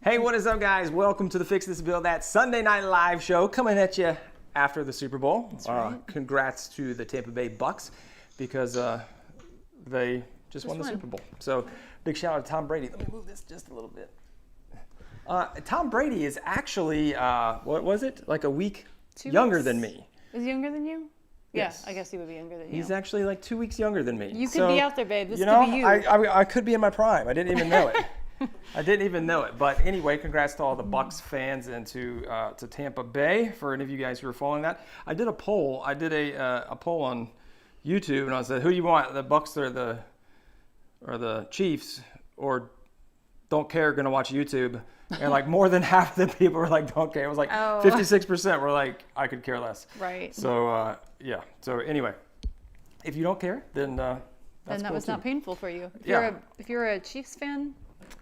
Hey, what is up, guys? Welcome to the Fix This Build That Sunday Night Live show, coming at you after the Super Bowl. That's right. Congrats to the Tampa Bay Bucks because they just won the Super Bowl. So big shout out to Tom Brady. Let me move this just a little bit. Tom Brady is actually, what was it? Like a week younger than me. Is he younger than you? Yes. Yeah, I guess he would be younger than you. He's actually like 2 weeks younger than me. You could be out there, babe. This you could know, be you. I could be in my prime. I didn't even know it. I didn't even know it. But anyway, congrats to all the Bucks fans and to Tampa Bay. For any of you guys who are following that, I did a poll. I did a poll on YouTube, and I said, "Who do you want? The Bucks or the Chiefs? Or don't care? Going to watch YouTube?" And like more than half of the people were like, "Don't care." It was like 56% were like, "I could care less." Right. So yeah. So anyway, if you don't care, then that's then that cool was too. not painful for you. Yeah. If you're a Chiefs fan,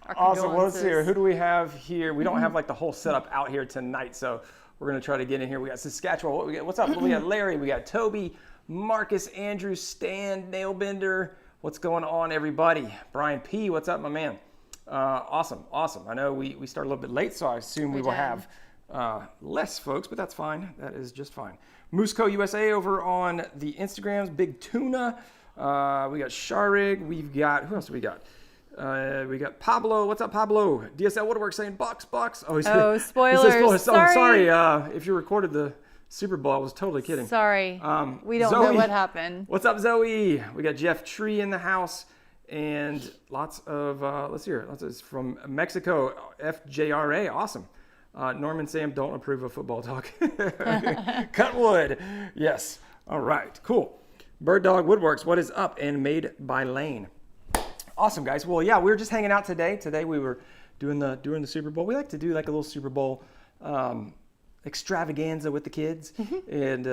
our Awesome. Well, let's see here. condolences. Who do we have here? We don't have like the whole setup out here tonight, so we're gonna try to get in here. We got Saskatchewan. What's up? We got Larry. We got Toby, Marcus, Andrew, Stan, Nailbender. What's going on, everybody? Brian P. What's up, my man? Awesome. I know we started a little bit late, so I assume we will have less folks, but that's fine. That is just fine. Mooseco USA over on the Instagrams. Big Tuna. We got Sharig. We've got, who else do we got? We got Pablo. What's up, Pablo? DSL Woodwork saying Bucks. Oh, He says spoilers. Sorry. If you recorded the Super Bowl, I was totally kidding. Sorry. We don't know what happened. What's up, Zoe? We got Jeff Tree in the house. And lots of, let's hear it. It's from Mexico, FJRA. Awesome. Norman Sam, don't approve of football talk. Cut wood. Yes. All right. Cool. Bird Dog Woodworks, what is up? And made by Lane. Awesome, guys. Well, yeah, we were just hanging out today. Today we were doing the Super Bowl. We like to do like a little Super Bowl extravaganza with the kids. And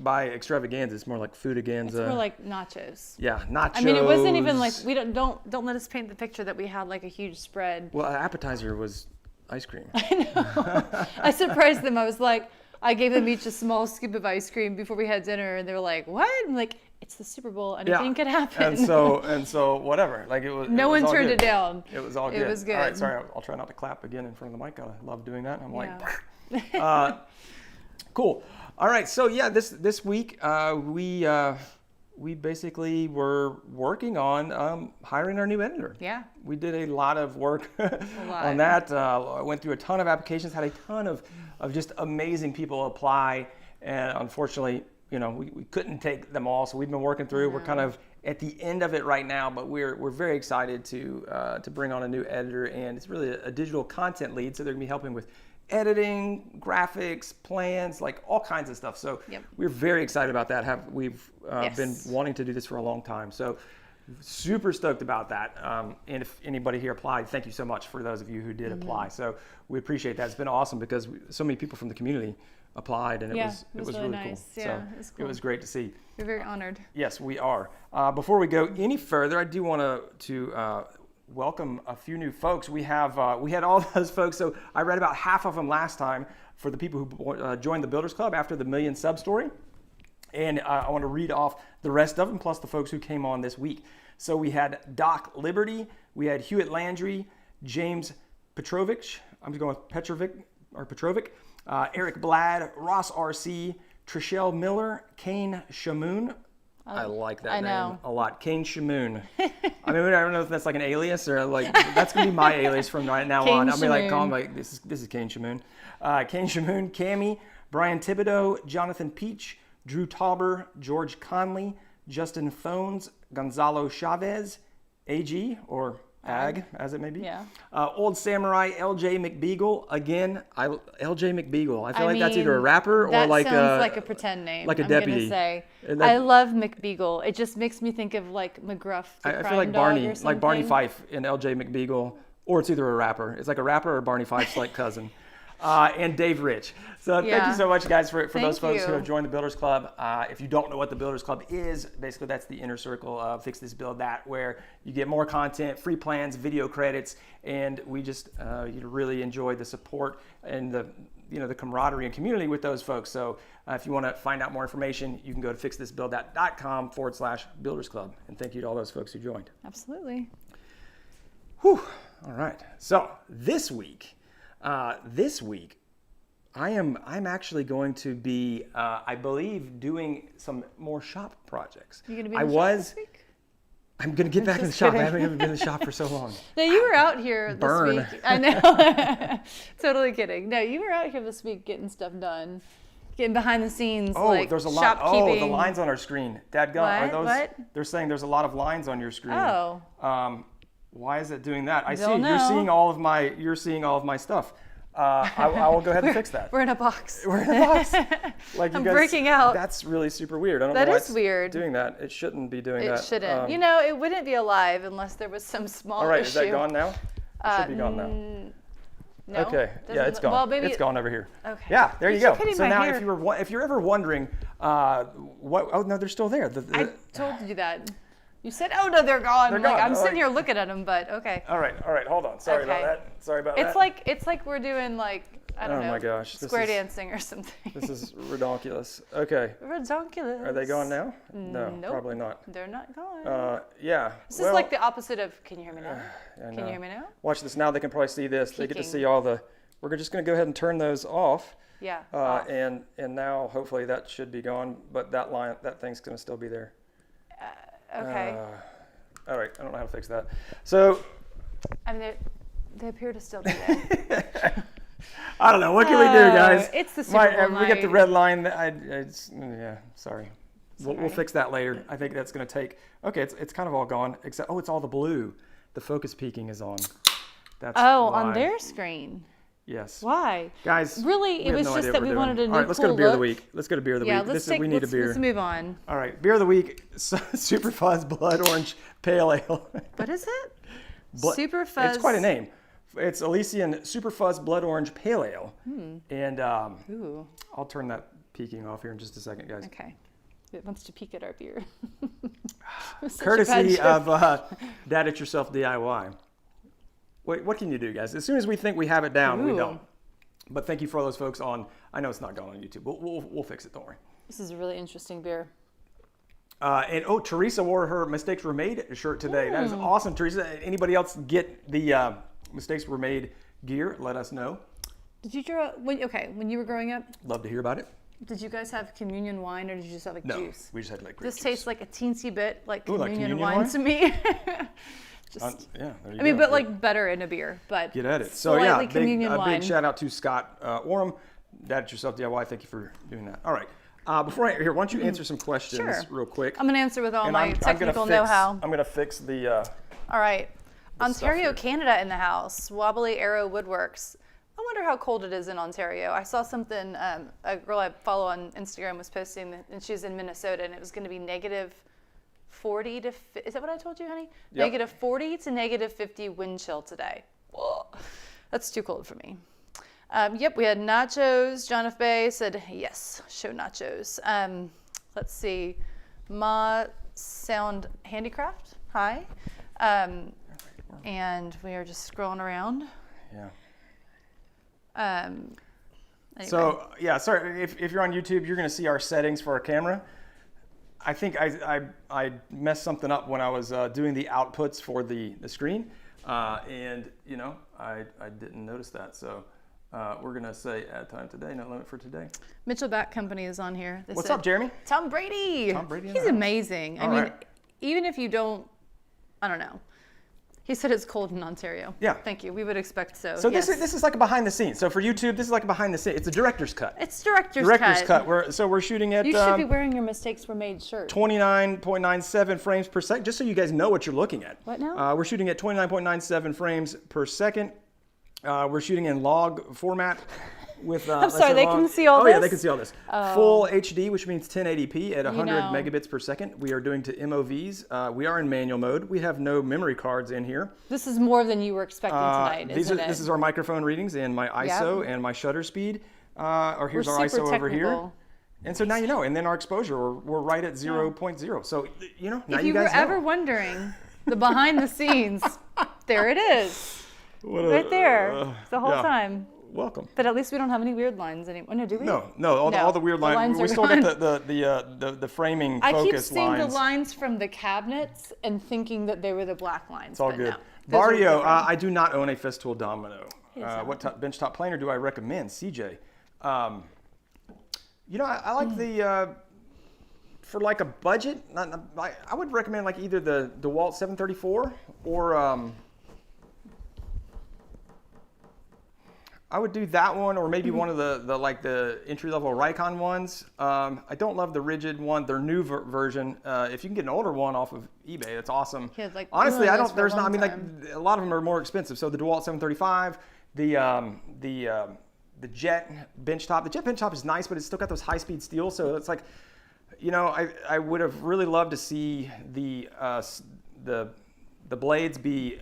by extravaganza, it's more like food-aganza. It's more like nachos. Yeah, nachos. I mean, it wasn't even like, we don't let us paint the picture that we had like a huge spread. Well, appetizer was ice cream. I know. I surprised them. I was like, I gave them each a small scoop of ice cream before we had dinner, and they were like, "What?" I'm like, "It's the Super Bowl. Anything could happen." And so whatever. Like it was. No one turned it good. down. It was all good. It was good. All right, sorry. I'll try not to clap again in front of the mic. I love doing that. I'm like, cool. All right. So yeah, this week we basically were working on hiring our new editor. Yeah. We did a lot of work on that. Went through a ton of applications, had a ton of just amazing people apply. And unfortunately, you know, we couldn't take them all. So we've been working through. We're kind of at the end of it right now, but we're very excited to bring on a new editor. And it's really a digital content lead. So they're gonna be helping with editing, graphics, plans, like all kinds of stuff. So we're very excited about that. We've been wanting to do this for a long time. So super stoked about that. And if anybody here applied, thank you so much for those of you who did apply. So we appreciate that. It's been awesome because so many people from the community applied, and it was really nice. cool. Yeah, So it was cool. It was great to see. We're very honored. Yes, we are. Before we go any further, I do want to welcome a few new folks. We had all those folks. So I read about half of them last time for the people who joined the Builders Club after the 1 million sub story. And I want to read off the rest of them, plus the folks who came on this week. So we had Doc Liberty, we had Huet Landry, James Petrovic, I'm going with Petrovic, Eric Blad, Ross RC, Trishelle Miller, Kane Shamoon. I like that name a lot. Kane Shamoon. I mean, I don't know if that's like an alias or like, that's going to be my alias from right now on. I'll be like, call him like, this is Kane Shamoon. Kane Shamoon, Cammy, Brian Thibedeau, Jonathan Peach, Drew Tauber, George Conley, Justin Fones, Gonzalo Chavez, AG, or Ag, as it may be. Yeah. Old Samurai, LJ McBeagle. Again, LJ McBeagle. I feel like that's either a rapper or like sounds like a pretend name. like a deputy. I'm gonna say. I love McBeagle. It just makes me think of like McGruff, the I crime feel like dog Barney, or something. like Barney Fife and LJ McBeagle, or it's either a rapper. It's like a rapper or Barney Fife's like cousin. And Dave Rich. So thank you so much, guys, for those folks who have joined the Builders Club. If you don't know what the Builders Club is, basically that's the inner circle of Fix This Build That, where you get more content, free plans, video credits, and we just you really enjoy the support and the camaraderie and community with those folks. So if you want to find out more information, you can go to fixthisbuildthat.com/Builders Club. And thank you to all those folks who joined. Absolutely. Whew. All right. So this week, This week, I'm actually going to be, I believe, doing some more shop projects. You gonna be in the shop this week? I'm going to get back in the shop. I haven't even been in the shop for so long. No, you were out here this week. I know. Totally kidding. No, you were out here this week getting stuff done. Getting behind the scenes, there's a lot. Oh, the lines on our screen. Dadgum, are those? What? They're saying there's a lot of lines on your screen. Oh. Why is it doing that? I see. Don't know. You're seeing all of my stuff. I will go ahead and fix that. We're in a box. We're in a box. Like I'm breaking out. That's really super weird. I don't That know why is weird. Doing that. It shouldn't be doing that. It shouldn't. It wouldn't be alive unless there was some small issue. All right, is that gone now? It should be gone now. No. Okay. Yeah, it's gone. Well, maybe it's gone over here. Okay. Yeah, there you go. So now, hair. if you're ever wondering, what? Oh no, they're still there. I told you that. You said, "Oh no, they're gone." They're gone. I'm sitting here looking at them, but okay. All right. Hold on. Sorry about that. It's like we're doing I don't know. Oh my gosh. Square dancing or something. This is redonkulous. Okay. Redonkulous. Are they gone now? No, Nope. probably not. They're not gone. Yeah. This is like the opposite of. Can you hear me now? Can you hear me now? Watch this. Now they can probably see this. They get to Peeking. see all the. We're just going to go ahead and turn those off. Yeah. And now hopefully that should be gone, but that thing's going to still be there. Okay. All right. I don't know how to fix that. So. I mean, they appear to still be there. I don't know. What can we do, guys? It's the Super Bowl We get the night. red line. Sorry. We'll fix that later. I think that's going to take. Okay, it's kind of all gone. Except, it's all the blue. The focus peaking is on. That's on their screen. Yes. Why? Guys. Really, it was just that we wanted a new All right, let's go to beer of the week. Let's go to beer of the week. We need a beer. Let's move on. All right, beer of the week. Super Fuzz Blood Orange Pale Ale. What is it? Super Fuzz. It's quite a name. It's Elysian Super Fuzz Blood Orange Pale Ale. And I'll turn that peaking off here in just a second, guys. Okay. It wants to peek at our beer. Courtesy of Dad It Yourself DIY. Wait, what can you do, guys? As soon as we think we have it down, we don't. But thank you for all those folks on. I know it's not going on YouTube, but we'll fix it. Don't worry. This is a really interesting beer. Teresa wore her Mistakes Were Made shirt today. That is awesome, Teresa. Anybody else get the Mistakes Were Made gear? Let us know. Did you draw when you were growing up? Love to hear about it. Did you guys have communion wine, or did you just have juice? No, we just had grape This juice. tastes like a teensy bit like communion wine wine to me. There you go. but like better in a beer, but get at it. So yeah, communion wine. Big shout out to Scott Orem, Dad It Yourself DIY. Thank you for doing that. All right, before why don't you answer some questions real quick? I'm gonna answer with all my technical know-how. I'm gonna fix the. All right, Ontario, Canada in the house. Wobbly Arrow Woodworks. I wonder how cold it is in Ontario. I saw something. A girl I follow on Instagram was posting, and she's in Minnesota, and it was going to be negative 40 to. Is that what I told you, honey? Yep. Negative 40 to negative 50 wind chill today. Whoa, that's too cold for me. We had nachos. John F. Bay said yes. Show nachos. Let's see. Ma Sound Handicraft. Hi. And we are just scrolling around. Yeah. Anyway. So yeah, sorry if you're on YouTube, you're going to see our settings for our camera. I think I messed something up when I was doing the outputs for the screen, and I didn't notice that. So we're going to say add time today, no limit for today. Mitchell Bat Company is on here. What's up, Jeremy? Tom Brady. Tom Brady. He's amazing. I mean, right. Even if you don't, I don't know. He said it's cold in Ontario. Yeah. Thank you. We would expect so. So yes. this is like a behind the scenes. So for YouTube, this is like a behind the scenes. It's a director's cut. It's director's cut. We're shooting at. You should be wearing your Mistakes Were Made shirt. 29.97 frames per second. Just so you guys know what you're looking at. What now? We're shooting at 29.97 frames per second. We're shooting in log format. With, I'm sorry, they can see all this? Oh yeah, they can see all this. Full HD, which means 1080p at 100 megabits per second. We are doing to MOVs. We are in manual mode. We have no memory cards in here. This is more than you were expecting tonight, isn't it? This is our microphone readings and my ISO and my shutter speed. Here's our ISO over here. And so now you know. And then our exposure, we're right at 0.0. So, now you guys know. If you were ever wondering, the behind the scenes, there it is. Right there, the whole time. Welcome. But at least we don't have any weird lines anymore. No, do we? No. All the weird lines. We still got the framing focus lines. I keep seeing the lines from the cabinets and thinking that they were the black lines. It's all good. No, Barrio, I do not own a Festool Domino. What benchtop planer do I recommend? CJ. I like the for like a budget. I would recommend like either the DeWalt 734 or I would do that one, or maybe one of the entry level Rikon ones. I don't love the rigid one, their new version. If you can get an older one off of eBay, that's awesome. Yeah, like, honestly, I don't. There's not. I mean, like a lot of them are more expensive. So the DeWalt 735, the Jet benchtop. The Jet benchtop is nice, but it's still got those high speed steel. So it's like, I would have really loved to see the blades be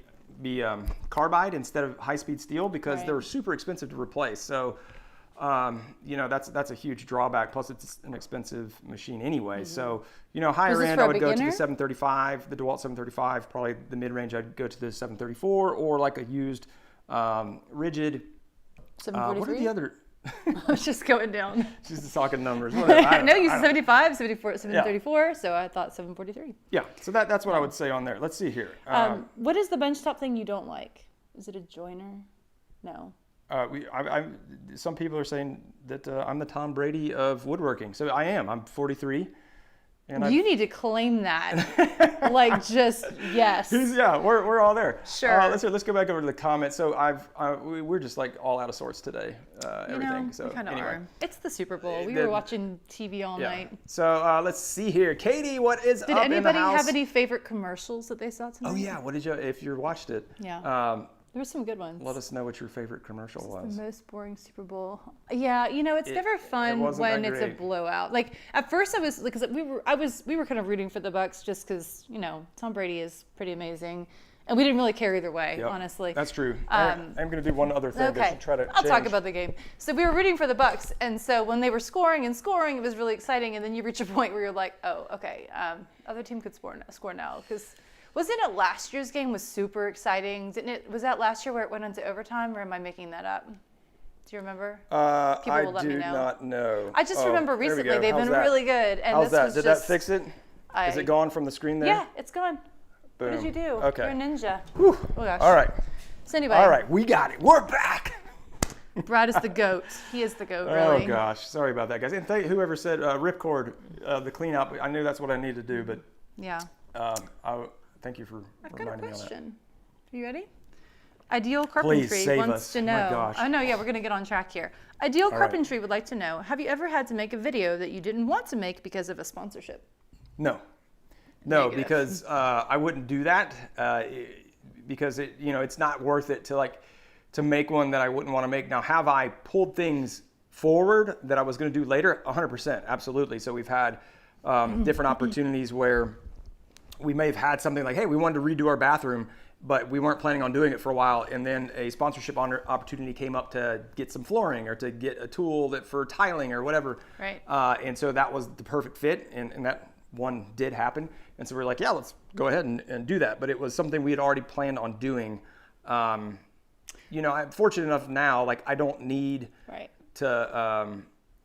carbide instead of high-speed steel, because they're super expensive to replace. So, that's a huge drawback. Plus, it's an expensive machine anyway. So, higher end, I would go to the 735, the DeWalt 735. Probably the mid-range, I'd go to the 734, or like a used rigid. 743? What are the other? I was just going down. She's just talking numbers. No, you said 75, 74, 734, so I thought 743. Yeah, so that's what I would say on there. Let's see here. What is the benchtop thing you don't like? Is it a joiner? No. Some people are saying that I'm the Tom Brady of woodworking. So I am. I'm 43. And you need to claim that. Like, just, yes. We're all there. Sure. Let's go back over to the comments. So we're just like all out of sorts today. Everything. So we kind of anyway. are. It's the Super Bowl. We were watching TV all night. So let's see here. Katie, what is up in the house? Did anybody have any favorite commercials that they saw tonight? Oh yeah. What did you? If you watched it. Yeah. There were some good ones. Let us know what your favorite commercial was. The most boring Super Bowl. Yeah, it's never fun when it's a blowout. Like at first, I was because we were kind of rooting for the Bucks just because Tom Brady is pretty amazing, and we didn't really care either way, honestly. That's true. I'm going to do one other thing. Okay, I'll talk about the game. So we were rooting for the Bucks, and so when they were scoring, it was really exciting. And then you reach a point where you're like, oh, okay, other team could score now because. Wasn't it last year's game was super exciting? Didn't it? Was that last year where it went into overtime, or am I making that up? Do you remember? People will let me know. I do not know. I just remember recently they've been really good. And how's that? Did that fix it? Is it gone from the screen there? Yeah, it's gone. Boom. What did you do? Okay. You're a ninja. Whew. Oh gosh. All right. So anyway. All right, we got it. We're back. Brad is the GOAT. He is the GOAT, really. Oh gosh, sorry about that, guys. And thank whoever said ripcord the clean up. I knew that's what I needed to do, but yeah. Thank you for reminding me on that. I've got a question. Are you ready? Ideal Carpentry wants to know. My gosh. Oh no, yeah, we're gonna get on track here. Ideal Carpentry would like to know: have you ever had to make a video that you didn't want to make because of a sponsorship? No, because I wouldn't do that because it's not worth it to make one that I wouldn't want to make. Now, have I pulled things forward that I was going to do later? 100%, absolutely. So we've had different opportunities where we may have had something like, hey, we wanted to redo our bathroom, but we weren't planning on doing it for a while. And then a sponsorship opportunity came up to get some flooring or to get a tool for tiling or whatever. Right. And so that was the perfect fit. And that one did happen. And so we're like, yeah, let's go ahead and do that. But it was something we had already planned on doing. I'm fortunate enough now, like I don't need to...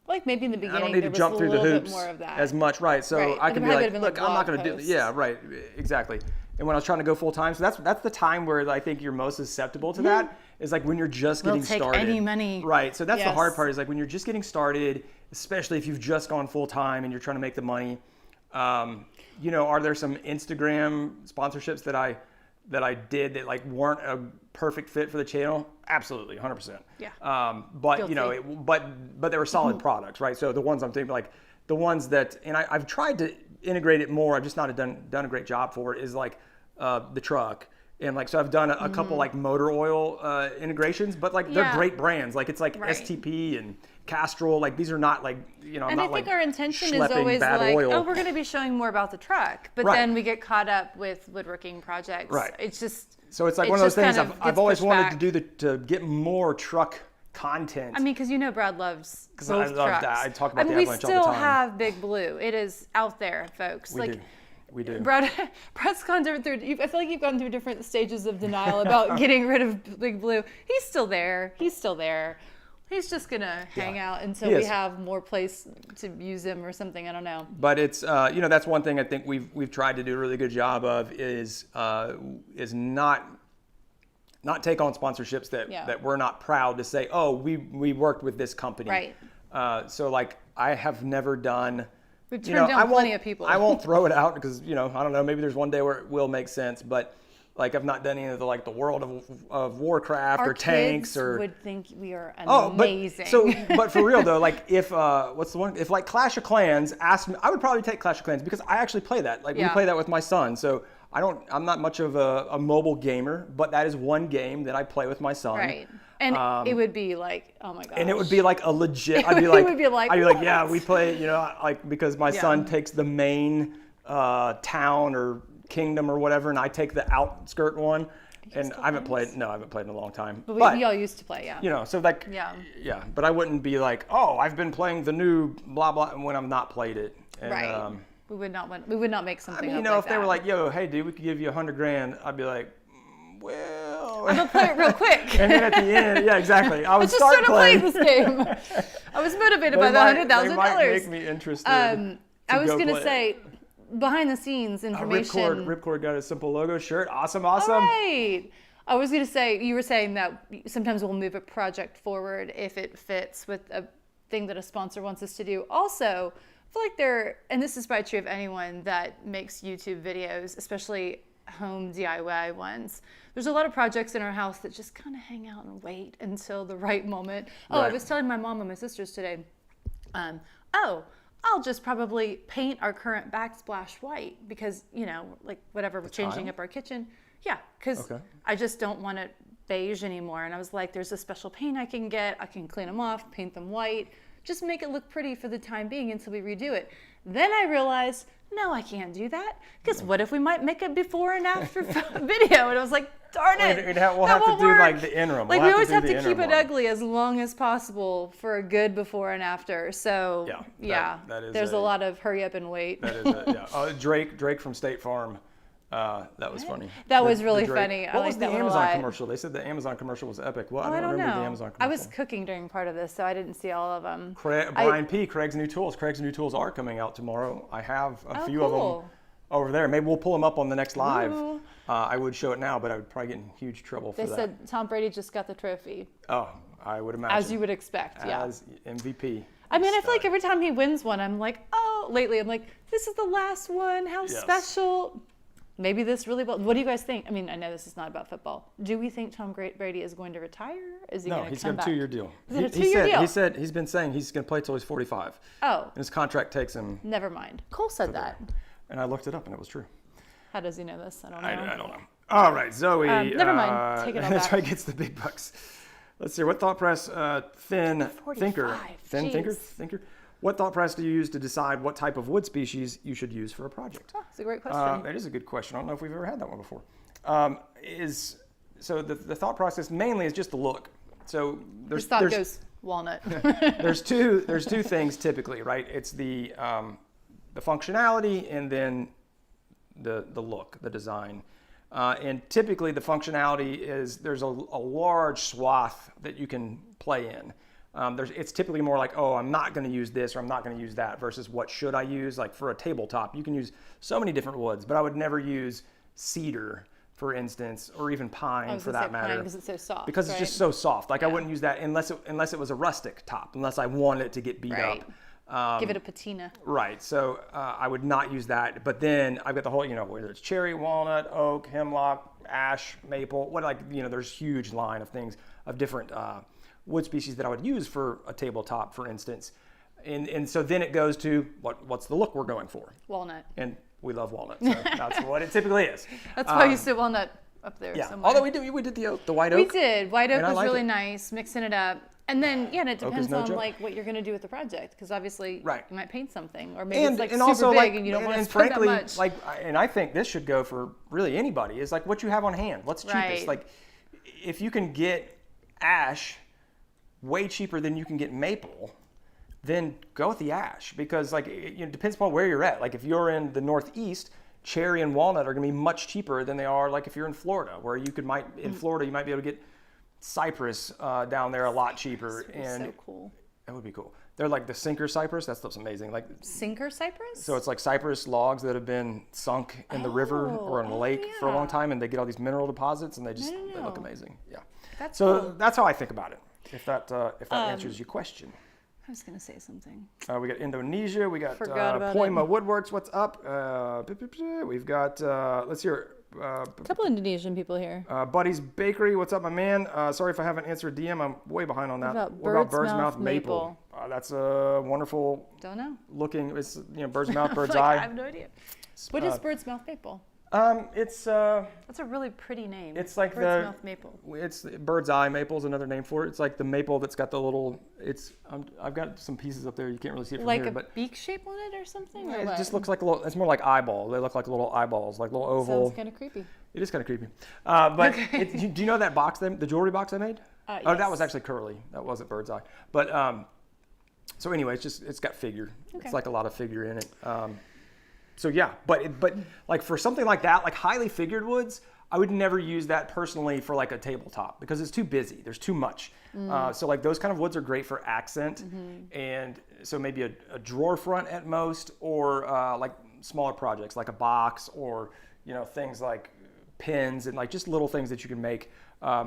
like maybe in the beginning, I don't need to jump through the hoops as much, right? So I can be like, look, I'm not going to do. Yeah, right, exactly. And when I was trying to go full time, so that's the time where I think you're most susceptible to that. Is like when you're just getting started. Take any money. Right. So that's the hard part. Is like when you're just getting started, especially if you've just gone full time and you're trying to make the money. Are there some Instagram sponsorships that I did that like weren't a perfect fit for the channel? Absolutely, 100%. Yeah. But they were solid products, right? So the ones I'm thinking like the ones that, and I've tried to integrate it more. I've just not done a great job for it. Is like the truck. And like, so I've done a couple like motor oil integrations, but like they're great brands. Like it's like STP and Castrol. Like these are not like, I'm and not I think like our intention is always like, oil. oh, we're going to be showing more about the truck. But then we get caught up with woodworking projects. Right. It's just. So it's like one of those things I've always wanted to do to get more truck content. I mean, because Brad loves both I love trucks. that. I talk about the we Avalanche all the still time. have Big Blue. It is out there, folks. We do. Brad's gone through. I feel like you've gone through different stages of denial about getting rid of Big Blue. He's still there. He's just gonna hang out until we have more place to use him or something. I don't know. But it's that's one thing I think we've tried to do a really good job of is not not take on sponsorships that we're not proud to say, oh, we worked with this company. Right. So like I have never done. We've turned down plenty of people. I won't throw it out because I don't know. Maybe there's one day where it will make sense, but like I've not done any of the World of Warcraft Our or tanks kids or. would think we are amazing. But for real though, like if what's the one? If like Clash of Clans asked me, I would probably take Clash of Clans because I actually play that. Like we play that with my son, so. I'm not much of a mobile gamer, but that is one game that I play with my son. Right. And it would be like, oh my gosh. And it would be like a legit, I'd be like, what? Yeah, we play, like, because my son takes the main town or kingdom or whatever, and I take the outskirt one. And I haven't played in a long time. But we all used to play, yeah. So like, yeah. But I wouldn't be like, oh, I've been playing the new blah, blah, when I've not played it. And, right. We would not make something up if they were like, yo, hey, dude, we could give you $100,000, I'd be like, well. I'm going to play it real quick. And then at the end, yeah, exactly. I would just started playing this game. I was motivated by the $100,000. They might make me interested. I was going to say, behind the scenes information. Ripcord got a Simple Logo shirt. Awesome. All right. I was going to say, you were saying that sometimes we'll move a project forward if it fits with a thing that a sponsor wants us to do. Also, I feel like and this is probably true of anyone that makes YouTube videos, especially home DIY ones. There's a lot of projects in our house that just kind of hang out and wait until the right moment. Oh, I was telling my mom and my sisters today, I'll just probably paint our current backsplash white because, like whatever, we're changing up our kitchen. Yeah, because I just don't want it beige anymore. And I was like, there's a special paint I can get. I can clean them off, paint them white. Just make it look pretty for the time being until we redo it. Then I realized, no, I can't do that. Because what if we might make a before and after video? And I was like, darn it. We'll have to do like the interim. Like we always have to keep it ugly as long as possible for a good before and after. So that is there's a lot of hurry up and wait. That is it, yeah. Drake from State Farm. That was funny. That was really funny. What was the Amazon commercial? They said the Amazon commercial was epic. Well, I don't remember the Amazon commercial. I was cooking during part of this, so I didn't see all of them. Brian P. Craig's New Tools. Craig's New Tools are coming out tomorrow. I have a few of them over there. Maybe we'll pull them up on the next live. I would show it now, but I would probably get in huge trouble for that. They said Tom Brady just got the trophy. Oh, I would imagine. As you would expect, As MVP. I mean, I feel like every time he wins one, I'm like, lately I'm like, this is the last one. How special. Maybe this really will. What do you guys think? I mean, I know this is not about football. Do we think Tom Brady is going to retire? Is he going to come back? No, he's got a 2-year deal. Is it a 2-year deal? He said he's been saying he's going to play till he's 45. Oh. And his contract takes him. Never mind. Cole said that. And I looked it up, and it was true. How does he know this? I don't know. I don't know. All right, Zoe. Never mind. Take it all back. That's right. Gets the big bucks. Let's see. What thought press? Thin 45. thinker. Thin thinker. What thought process do you use to decide what type of wood species you should use for a project? Oh, that's a great question. It is a good question. I don't know if we've ever had that one before. So the thought process mainly is just the look. So His thought goes walnut. there's two things typically, right? It's the functionality and then the look, the design. And typically the functionality is there's a large swath that you can play in. It's typically more like, oh, I'm not going to use this or I'm not going to use that versus what should I use? Like for a tabletop, you can use so many different woods, but I would never use cedar, for instance, or even pine for that matter. Because it's so soft. Because it's just so soft. Like I wouldn't use that unless it was a rustic top, unless I wanted it to get beat up. Give it a patina. Right. So I would not use that. But then I've got the whole, whether it's cherry, walnut, oak, hemlock, ash, maple, there's a huge line of things of different wood species that I would use for a tabletop, for instance. And so then it goes to what's the look we're going for? Walnut. And we love walnut, so that's what it typically is. That's why you said walnut up there somewhere. Although we did the oak, the white oak. We did. White oak was really nice, mixing it up. And then, and it depends on what you're going to do with the project, because obviously you might paint something, or maybe it's super also, big and you don't want to spend that much. And I think this should go for really anybody, is like what you have on hand. What's cheapest? Like if you can get ash way cheaper than you can get maple, then go with the ash, because it depends upon where you're at. Like if you're in the Northeast, cherry and walnut are going to be much cheaper than they are like if you're in Florida, where in Florida you might be able to get cypress down there a lot cheaper. So cool. That would be cool. They're like the sinker cypress. That stuff's amazing. Like Sinker cypress? so, it's like cypress logs that have been sunk in the river or in a lake for a long time, and they get all these mineral deposits, and they look amazing. Yeah. That's so cool. that's how I think about it. If that answers your question. I was gonna say something. We got Indonesia. We got Forgot about Poima it. Woodworks. What's up? We've got let's hear. A couple Indonesian people here. Buddy's Bakery. What's up, my man? Sorry if I haven't answered DM. I'm way behind on that. What about Bird's Mouth Maple? That's a wonderful. Don't know. Looking. It's bird's mouth, bird's Like, eye. I have no idea. What is Bird's Mouth Maple? It's That's a really pretty name. it's like Bird's Mouth Maple. It's bird's eye maple is another name for it. It's like the maple that's got the little. I've got some pieces up there. You can't really see it from Like here, a but beak shape on it or something? Or it what? just looks like a little. It's more like eyeball. They look like little eyeballs, like little oval. Sounds kind of creepy. It is kind of creepy. But Okay. do you know that box, the jewelry box I made? Oh, that Yes. was actually curly. That wasn't bird's eye. But so anyway, it's got figure. Okay. It's like a lot of figure in it. So yeah, but like for something like that, like highly figured woods, I would never use that personally for like a tabletop because it's too busy. There's too much. So like those kind of woods are great for accent, and so maybe a drawer front at most, or like smaller projects like a box, or things like pins and like just little things that you can make.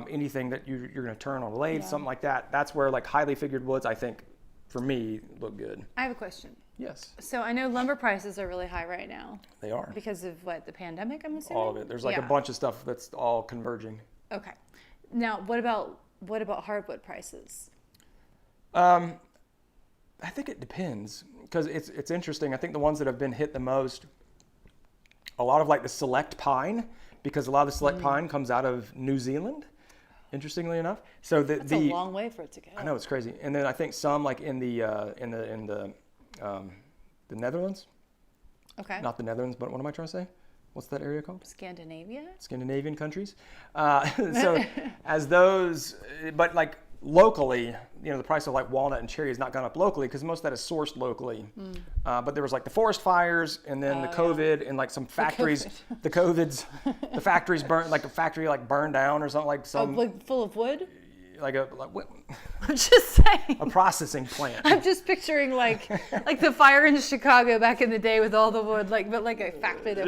Anything that you're going to turn on a lathe, something like that. That's where like highly figured woods, I think, for me, look good. I have a question. Yes, So I know lumber prices are really high right now they are. because of what, the pandemic, I'm assuming? All of it. There's like a Yeah. bunch of stuff that's all converging. Okay. Now, what about hardwood prices? I think it depends because it's interesting. I think the ones that have been hit the most, a lot of like the select pine, because a lot of the select pine comes out of New Zealand, interestingly enough. So That's a long way for it to go. I know, it's crazy. And then I think some like in the Netherlands. Okay. Not the Netherlands, but what am I trying to say? What's that area called? Scandinavia? Scandinavian countries. So as those, but like locally, the price of like walnut and cherry has not gone up locally because most of that is sourced locally. But there was like the forest fires and then the COVID and like some factories, the factories burned, like a factory like burned down or something, like some like full of wood? what? I'm just saying. A processing plant. I'm just picturing like the fire in Chicago back in the day with all the wood, but like a factory that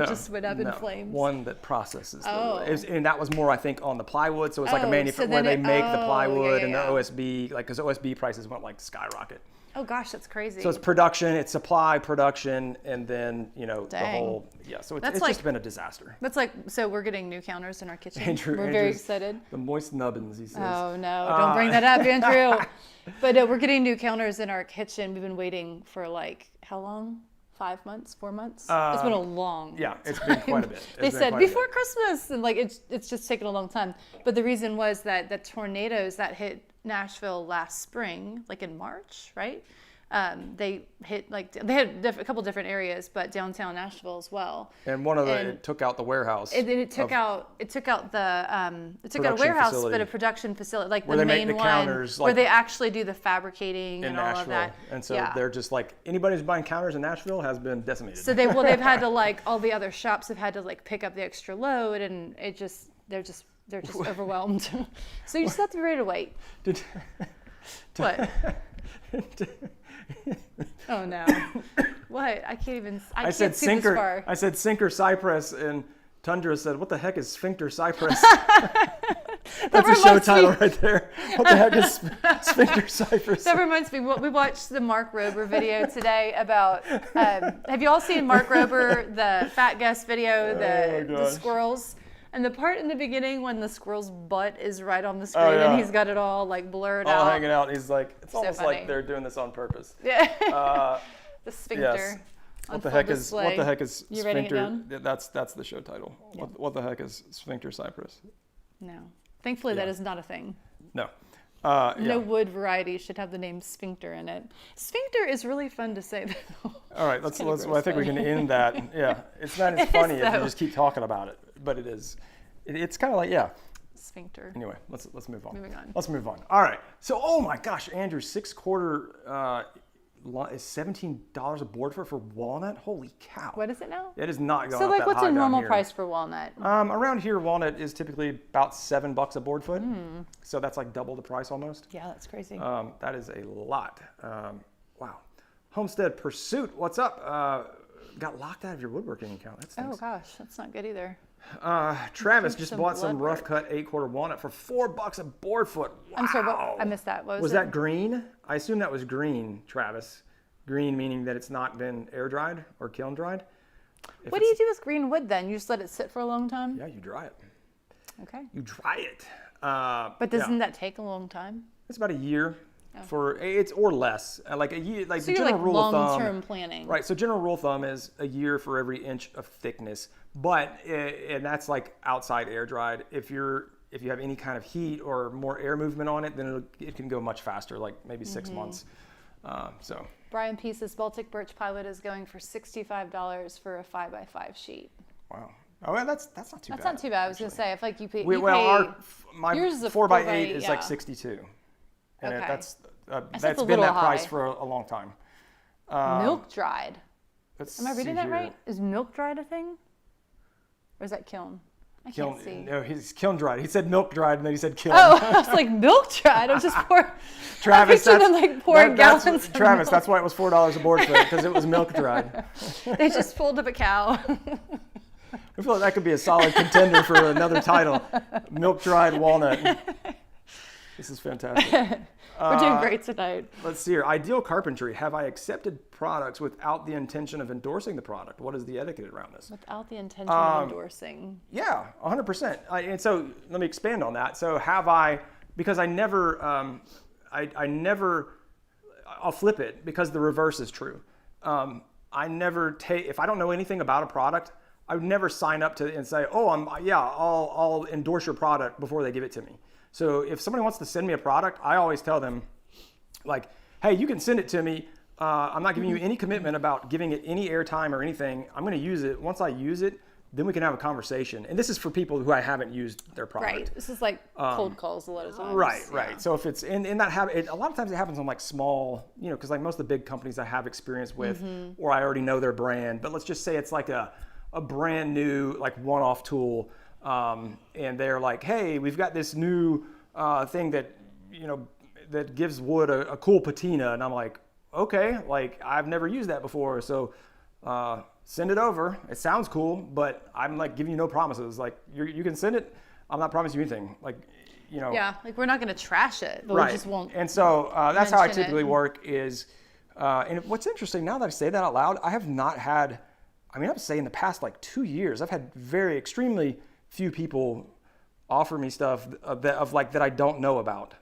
just went up in flames. One that processes. Oh. And that was more, I think, on the plywood. So it's like a So manufacturer then where they make the plywood yeah. and the OSB, like because OSB prices went like skyrocket. Oh gosh, that's crazy. So it's production, it's supply, production, and then the Dang. whole So it's like- just been a disaster. That's like, so we're getting new counters in our kitchen. Andrew- We're very Andrew's- excited. The moist nubbins, he says. Oh no, don't bring that up, Andrew. But we're getting new counters in our kitchen. We've been waiting for like, how long? 5 months, 4 months? It's been a long Yeah, it's been quite a bit. They said before Christmas, and like it's just taken a long time. But the reason was that the tornadoes that hit Nashville last spring, like in March, right? They hit they had a couple different areas, but downtown Nashville as well. And one of it took out the warehouse. And then it took out a Production warehouse, facility. but a production facility, like Where the they make main the one, counters, where like, they actually do the fabricating in and all Nashville. of that. And so they're just like, anybody who's buying counters in Nashville has been decimated. So they've had to like, all the other shops have had to like pick up the extra load, and they're just overwhelmed. So you just have to be ready to wait. What? Oh no! What? I can't even. I can't said see this sinker. far. I said sinker cypress, and Tundra said, "What the heck is sphincter cypress?" That's a show title right there. What the heck is sphincter cypress? That reminds me. We watched the Mark Rober video today about. Have you all seen Mark Rober, the Fat Gus video, the squirrels? And the part in the beginning when the squirrel's butt is right on the screen and he's got it all like blurred out. All hanging out. He's like, it's almost funny. like they're doing this on purpose. Yeah. The sphincter. Yes. On What the full heck is You writing it sphincter? down? That's the show title. Yeah. What the heck is sphincter cypress? No. Thankfully, that is not a thing. No. No wood variety should have the name sphincter in it. Sphincter is really fun to say, though. All right, let's. gross, I think we can end that. Yeah, it's not as funny if you just keep talking about it, but it is. It's kind of like Sphincter. Anyway, let's move on. Moving on. Let's move on. All right. So, oh my gosh, Andrew, 6/4 is $17 a board for walnut. Holy cow! What is it now? It is not going So up like, that what's high a down normal here. price for walnut? Around here, walnut is typically about $7 a board foot. So that's like double the price almost. Yeah, that's crazy. That is a lot. Wow. Homestead Pursuit, what's up? Got locked out of your woodworking account. That stinks. Oh gosh, that's not good either. Travis just some bought some blood rough cut 8/4 walnut for $4 a board foot. Wow. I'm sorry, what? I missed that. What was Was it? that green? I assume that was green, Travis. Green meaning that it's not been air dried or kiln dried. What do you do with green wood then? You just let it sit for a long time? Yeah, you dry it. Okay. You dry it. But doesn't that take a long time? It's about a year for it's or less. Like a year. Like So the you're general like rule of thumb. long-term planning. Right. So general rule of thumb is a year for every inch of thickness. But and that's like outside air dried. If you have any kind of heat or more air movement on it, then it can go much faster, like maybe 6 months. So. Brian Peace's Baltic Birch Pilot is going for $65 for a 5x5 sheet. Wow. Oh, yeah, that's not too bad. That's not too bad. I was going to say, if like you pay, my yours is a 4x8 is yeah. like 62, and Okay. that's a been little that price high. for a long time. Milk dried. Am I reading see that here. right? Is milk dried a thing? Or is that kiln? I can't see. No, he's kiln dried. He said milk dried, and then he said kiln. Oh, I was like, milk dried. I was just pouring. Travis, I pictured them like pouring gallons of Travis, milk. that's why it was $4 a board foot, because it was milk dried. They just pulled up a cow. I feel like that could be a solid contender for another title, milk dried walnut. This is fantastic. We're doing great tonight. Let's see here. Ideal carpentry. Have I accepted products without the intention of endorsing the product? What is the etiquette around this? Without the intention of endorsing. Yeah, 100%. And so let me expand on that. So have I, because I never, I'll flip it because the reverse is true. I never take, if I don't know anything about a product, I would never sign up to and say, oh, I'll endorse your product before they give it to me. So if somebody wants to send me a product, I always tell them, like, hey, you can send it to me. I'm not giving you any commitment about giving it any airtime or anything. I'm going to use it. Once I use it, then we can have a conversation. And this is for people who I haven't used their product. Right. This is like cold calls a lot of times. Right, Yeah. right. So if it's in that habit, a lot of times it happens on like small, because like most of the big companies I have experience with, or I already know their brand. But let's just say it's like a brand new like one-off tool. And they're like, hey, we've got this new thing that, that gives wood a cool patina. And I'm like, okay, like I've never used that before. So send it over. It sounds cool, but I'm like giving you no promises. Like you can send it. I'm not promising you anything. Like, Yeah, like we're not going to trash it, but right. we just won't. And so that's how I mention typically it. work is, and what's interesting now that I say that out loud, I have not had, I would say in the past like 2 years, I've had extremely few people offer me stuff that I don't know about.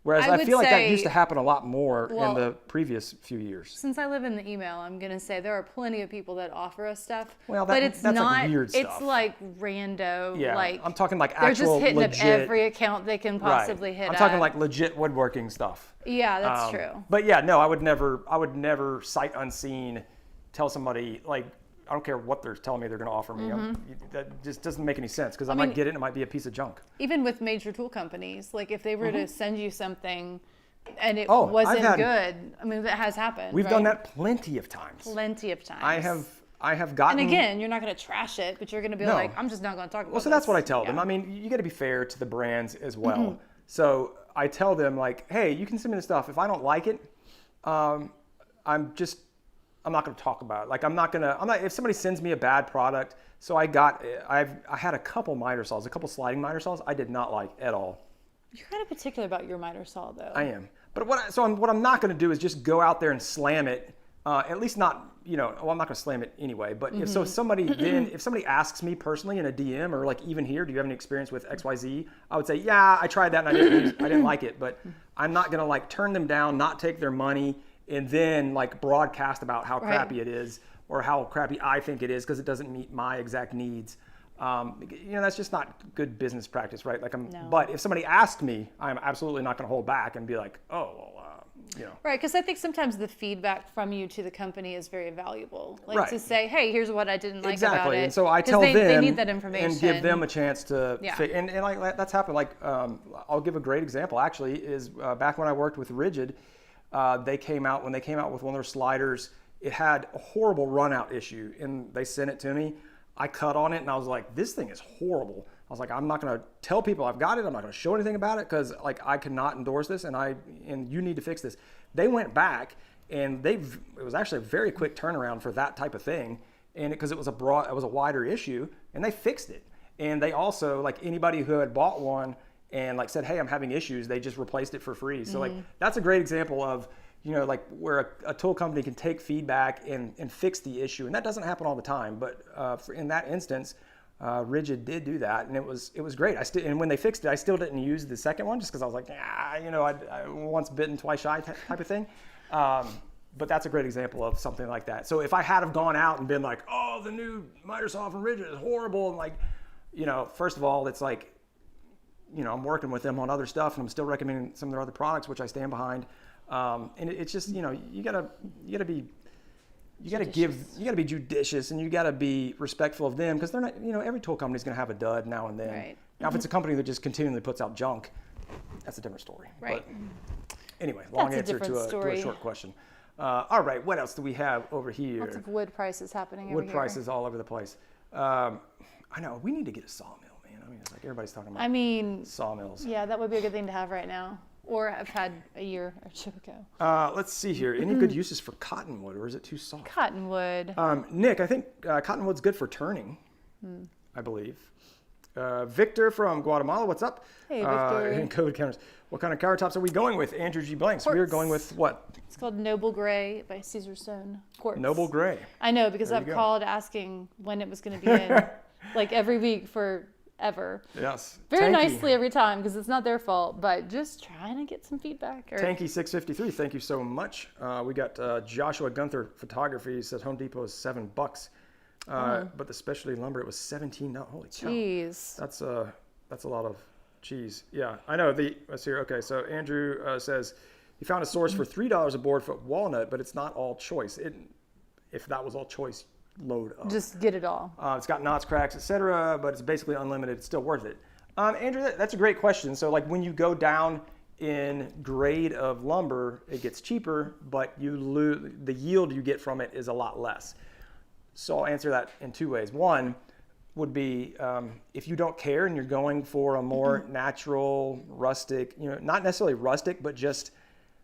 Whereas I would feel like that say- used to happen a lot more in Well, the previous few years. Since I live in the email, I'm going to say there are plenty of people that offer us stuff. Well, but it's that's not, like weird stuff. It's like rando. Yeah, like I'm talking like they're actual just hitting legit. up every account they can possibly hit I'm talking up. like legit woodworking stuff. Yeah, that's true. But yeah, no, I would never sight unseen tell somebody like, I don't care what they're telling me they're going to offer me. That just doesn't make any sense because I might get it and it might be a piece of junk. Even with major tool companies, like if they were to send you something and it Oh, wasn't I've had- good, I mean, that has happened. We've right? done that plenty of times. Plenty of times. I have gotten. And again, you're not going to trash it, but you're going to be No. like, I'm just not going to talk about Well, so that's this. what I tell them. Yeah. I mean, you got to be fair to the brands as well. So I tell them like, hey, you can send me the stuff. If I don't like it, I'm not going to talk about it. Like I'm not. If somebody sends me a bad product, so I had a couple miter saws, a couple sliding miter saws I did not like at all. You're kind of particular about your miter saw, though. I am. But what I'm not going to do is just go out there and slam it. At least not, I'm not going to slam it anyway. But if somebody asks me personally in a DM or like even here, do you have any experience with XYZ? I would say, yeah, I tried that and I didn't like it. But I'm not going to like turn them down, not take their money, and then like broadcast about how crappy it is or how crappy I think it is because it doesn't meet my exact needs. That's just not good business practice, right? Like But if somebody asked me, I'm absolutely not going to hold back and be like, oh, well, Right, because I think sometimes the feedback from you to the company is very valuable. Like Right. to say, hey, here's what I didn't like about Exactly, it. and so I 'Cause tell them they need that information. and give them a chance to. Yeah. And like that's happened. Like I'll give a great example. Actually, is back when I worked with Rigid, when they came out with one of their sliders, it had a horrible run out issue, and they sent it to me. I cut on it and I was like, this thing is horrible. I was like, I'm not going to tell people I've got it. I'm not going to show anything about it because like I cannot endorse this, and you need to fix this. They went back, and it was actually a very quick turnaround for that type of thing, and because it was a wider issue, and they fixed it. And they also, like, anybody who had bought one and like said, hey, I'm having issues, they just replaced it for free. So like that's a great example of, you know, like where a tool company can take feedback and fix the issue. And that doesn't happen all the time, but in that instance, Rigid did do that, and it was great. And when they fixed it, I still didn't use the second one just because I was like, you know, I once bitten, twice shy type of thing. But that's a great example of something like that. So if I had have gone out and been like, oh, the new Microsoft and Rigid is horrible, and like, you know, first of all, it's like, you know, I'm working with them on other stuff, and I'm still recommending some of their other products, which I stand behind. And it's just, you know, you gotta be judicious, and you gotta be respectful of them, because they're not, you know, every tool company's gonna have a dud now and then. Right. Now, if it's a company that just continually puts out junk, that's a different story. Right. But anyway, long answer to a short question. All right, what else do we have over here? Lots of wood prices happening over here. Wood prices all over the place. I know, we need to get a sawmill, man. I mean, it's like everybody's talking about sawmills. Yeah, that would be a good thing to have right now, or have had a year or two ago. Let's see here. Any good uses for cottonwood, or is it too soft? Cottonwood. Nick, I think cottonwood's good for turning, I believe. Victor from Guatemala, what's up? Hey, Victor. In COVID counters. What kind of countertops are we going with? Andrew G. Blanks. Quartz. We're going with what? It's called Noble Gray by Caesar Stone Quartz. Noble Gray. I know, because I've called asking when it was going to be in, like every week forever. Yes. Very nicely every time, because it's not their fault, but just trying to get some feedback. Tanky 653, thank you so much. We got Joshua Gunther Photography. He said Home Depot is $7. But the specialty lumber, it was $17. Holy cow. Jeez. That's a lot of cheese. Yeah, I know. Let's see here. Okay, so Andrew says he found a source for $3 a board foot walnut, but it's not all choice. If that was all choice, load up. Just get it all. It's got knots, cracks, etc., but it's basically unlimited. It's still worth it. Andrew, that's a great question. So like when you go down in grade of lumber, it gets cheaper, but you lose the yield you get from it is a lot less. So I'll answer that in two ways. One would be if you don't care and you're going for a more natural, rustic, you know, not necessarily rustic, but just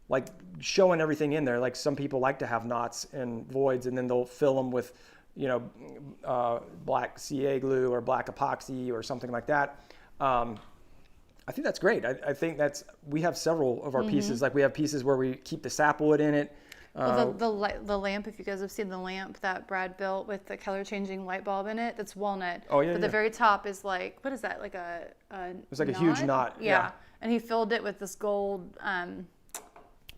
like showing everything in there. Like some people like to have knots and voids, and then they'll fill them with, you know, black CA glue or black epoxy or something like that. I think that's great. I think we have several of our pieces. Like we have pieces where we keep the sapwood in it. Well, the lamp, if you guys have seen the lamp that Brad built with the color changing light bulb in it, that's walnut. Oh yeah. But the very top is like, what is that? Like a it's like knot? a huge knot. Yeah. And he filled it with this gold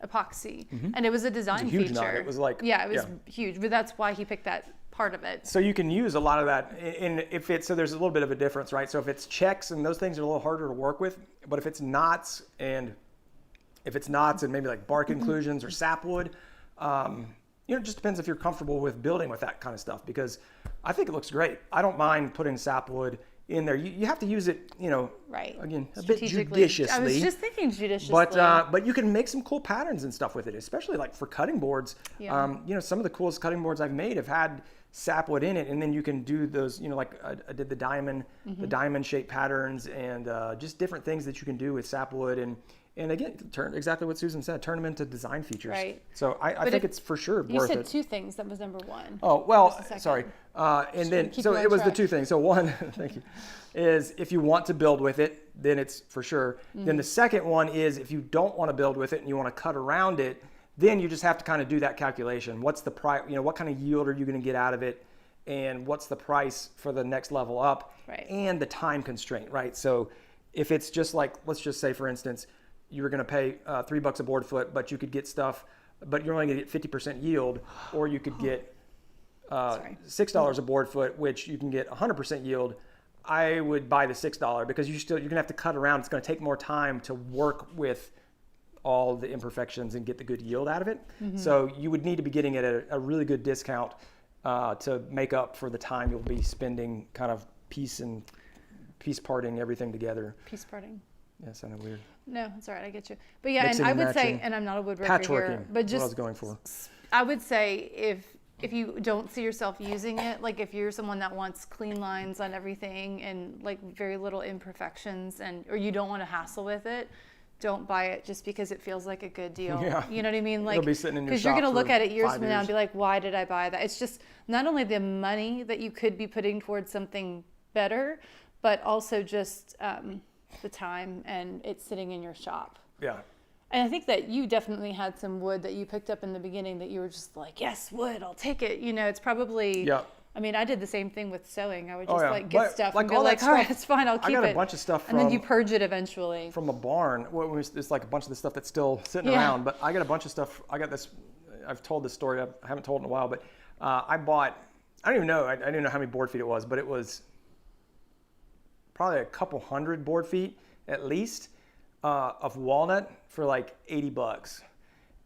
epoxy, and it was a design It was a huge feature. knot. It was like it was huge, but that's why he picked that part of it. So you can use a lot of that, and so there's a little bit of a difference, right? So if it's checks and those things are a little harder to work with, but if it's knots and maybe like bark inclusions or sapwood, you know, it just depends if you're comfortable with building with that kind of stuff, because I think it looks great. I don't mind putting sapwood in there. You have to use it, you know, again, a bit judiciously. I was just thinking judiciously. But you can make some cool patterns and stuff with it, especially like for cutting boards. Yeah. You know, some of the coolest cutting boards I've made have had sapwood in it, and then you can do those, you know, like I did the diamond shaped patterns, and just different things that you can do with sapwood, and again, exactly what Susan said, turn them into design features. Right. So I think it's for sure worth it. You said two things. That was number one. Oh, well, sorry. And then, so it was the two things. So one, thank you, is if you want to build with it, then it's for sure. Then the second one is if you don't want to build with it and you want to cut around it, then you just have to kind of do that calculation. What's the price, you know, what kind of yield are you going to get out of it? And what's the price for the next level up? Right. And the time constraint, right? So if it's just like, let's just say, for instance, you were going to pay $3 a board foot, but you could get stuff, but you're only going to get 50% yield, or you could get $6 a board foot, which you can get 100% yield. I would buy the $6 because you're going to have to cut around. It's going to take more time to work with all the imperfections and get the good yield out of it. So you would need to be getting it at a really good discount to make up for the time you'll be spending kind of piece parting everything together. Piece parting. Yeah, it sounded weird. No, it's all right. I get you. But yeah, Mixing and I and would say, matching. and I'm not a woodworker Patchworking. here, but That's what I was going for. I would say if you don't see yourself using it, like if you're someone that wants clean lines on everything and like very little imperfections, or you don't want to hassle with it, don't buy it just because it feels like a good deal. Yeah. You know what I mean? Like, It'll be sitting in your because you're shop going to look for at it years 5 from now and years. be like, why did I buy that? It's just not only the money that you could be putting towards something better, but also just the time and it's sitting in your shop. Yeah. And I think that you definitely had some wood that you picked up in the beginning that you were just like, yes, wood, I'll take it. You know, it's probably, Yeah. I mean, I did the same thing with sewing. I would just yeah. get But, stuff like, and be all that like, all right, stuff- it's fine, I'll keep it. I got a bunch of stuff and then you from- purge it eventually. From a barn. It's like a bunch of the stuff that's still sitting Yeah. around. But I got a bunch of stuff. I got this. I've told this story. I haven't told it in a while. But I bought. I don't even know. I didn't know how many board feet it was, but it was probably a couple hundred board feet at least of walnut for like $80,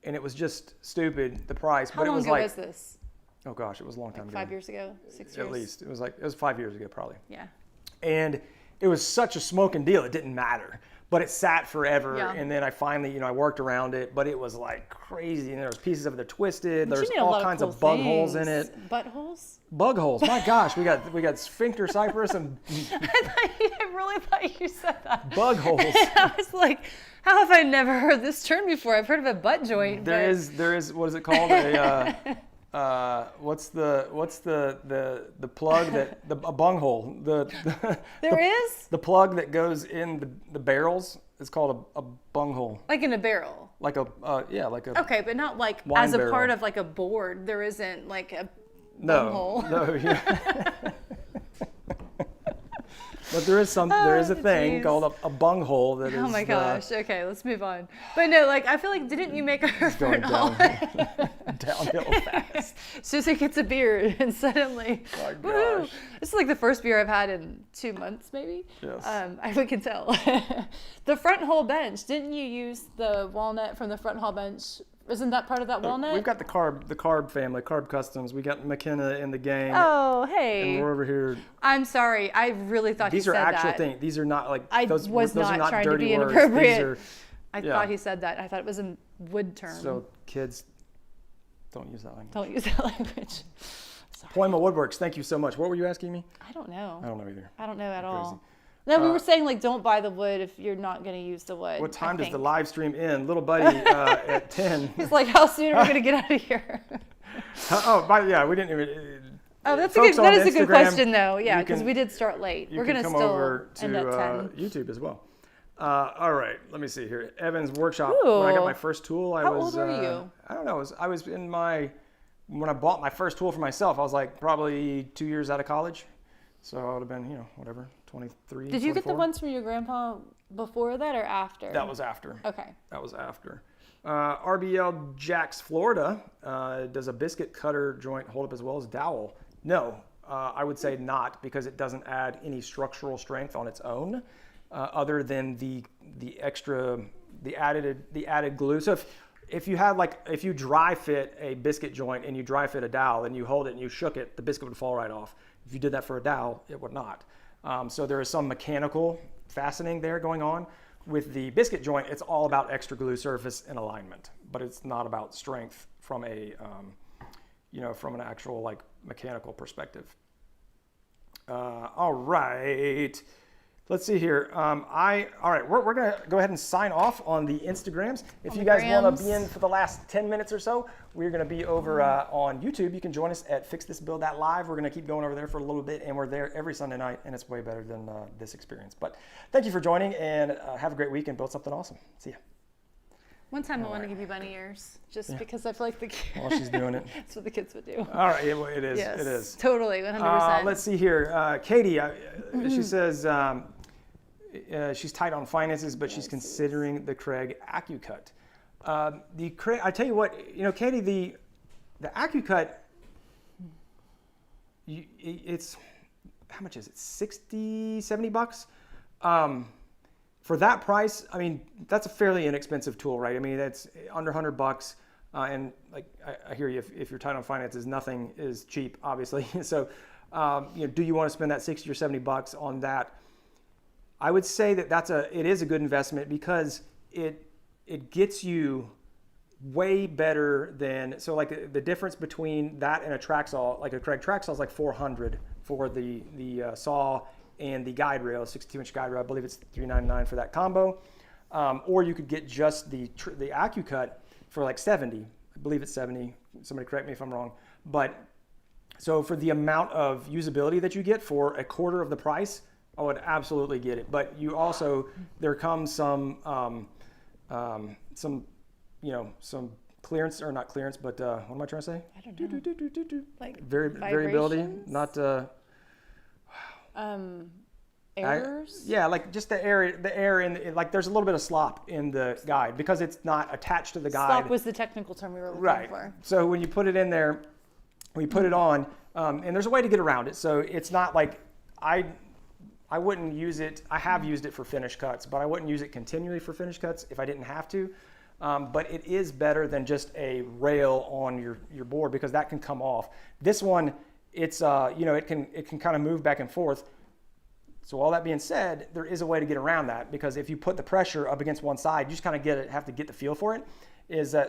and it was just stupid the price. How but long it was ago like, was this? oh gosh, it was a long time Like ago. 5 years ago? 6 years? At least it was 5 years ago probably. Yeah. And it was such a smoking deal. It didn't matter, but it sat forever. Yeah. And then I finally, I worked around it, but it was like crazy. And there was pieces of it that twisted. But There's you made a all lot kinds cool of bug holes in things. it. Buttholes? Bug holes. My gosh, we got sphincter cypress and I really thought you said that. bug holes. I was like, how have I never heard this term before? I've heard of a butt joint. There is what is it called? What's the plug a bunghole? There is? The plug that goes in the barrels is called a bunghole. Like in a barrel. Like a Okay, but not like wine as a barrel. part of like a board. There isn't like a No, bunghole. no, yeah. But there is a thing Jeez. called a bunghole that is. Oh my gosh. Okay, let's move on. But no, like I feel like didn't you make a Going front hall? downhill fast. Susie gets a beer and suddenly, My woohoo! gosh. This is like the first beer I've had in 2 months, maybe. Yes. I can tell. The front hall bench. Didn't you use the walnut from the front hall bench? Isn't that part of that walnut? We've got the carb family, Carb Customs. We got McKenna in the gang. Oh, hey. And we're over here. I'm sorry. I really thought These he are said actual that. things. These are not like I those was are not not trying to dirty be words. inappropriate. These are, I yeah. thought he said that. I thought it was a wood term. So kids, don't use that language. Don't use that language. Sorry. Poema Woodworks, thank you so much. What were you asking me? I don't know. I don't know either. I don't know at Crazy. all. No, we were saying like don't buy the wood if you're not going to use the wood. What time I does the think. live stream end? Little buddy at 10. He's like, how soon are we going to get out of here? We didn't even. Oh, that folks on is a good Instagram, question though. Yeah, you because can- we did start late. You We're can going to come still over end at 10. to YouTube as well. All right, let me see here. Evan's workshop. Ooh. When I got my first tool, How old were you? I don't know. I was in when I bought my first tool for myself. I was like probably 2 years out of college, so I would have been whatever 23. Did you get the 24. ones from your grandpa before that or after? That was after. Okay. That was after. RBL Jacks Florida does a biscuit cutter joint hold up as well as dowel? No, I would say not, because it doesn't add any structural strength on its own, other than the added glue. So if you dry fit a biscuit joint and you dry fit a dowel and you hold it and you shook it, the biscuit would fall right off. If you did that for a dowel, it would not. So there is some mechanical fastening there going on. With the biscuit joint, it's all about extra glue surface and alignment, but it's not about strength from from an actual like mechanical perspective. All right, let's see here. All right, we're gonna go ahead and sign off on the Instagrams. If you guys want to be in for the last 10 minutes or so, we're gonna be over on YouTube. You can join us at Fix This Build That Live. We're gonna keep going over there for a little bit, and we're there every Sunday night, and it's way better than this experience. But thank you for joining, and have a great week and build something awesome. See ya. One time I want to give you bunny ears, just because I feel like the kids. While she's doing it. That's what the kids would do. All right, it is. Yes, It is. totally, 100%. Let's see here. Katie, she says she's tight on finances, but she's considering the Craig AccuCut. I tell you what, Katie, the AccuCut, it's, how much is it? 60, 70 bucks? For that price, I mean, that's a fairly inexpensive tool, right? I mean, that's under 100 bucks. And like, I hear you, if you're tight on finances, nothing is cheap, obviously. So, do you want to spend that 60 or 70 bucks on that? I would say that it is a good investment because it gets you way better than, so like the difference between that and a track saw, like a Craig track saw is like 400 for the saw and the guide rail, 62-inch guide rail. I believe it's $399 for that combo. Or you could get just the AccuCut for like 70. I believe it's 70. Somebody correct me if I'm wrong. But so for the amount of usability that you get for a quarter of the price, I would absolutely get it. But you also, there comes some clearance, or not clearance, but what am I trying to say? I don't know. Like variability, not errors? Yeah, like just the air in, like there's a little bit of slop in the guide because it's not attached to the guide. Slop was the technical term we were looking for. So when you put it in there, when you put it on, and there's a way to get around it. So it's not like, I wouldn't use it. I have used it for finish cuts, but I wouldn't use it continually for finish cuts if I didn't have to. But it is better than just a rail on your board because that can come off. This one, it's it can kind of move back and forth. So all that being said, there is a way to get around that because if you put the pressure up against one side, you just kind of have to get the feel for it.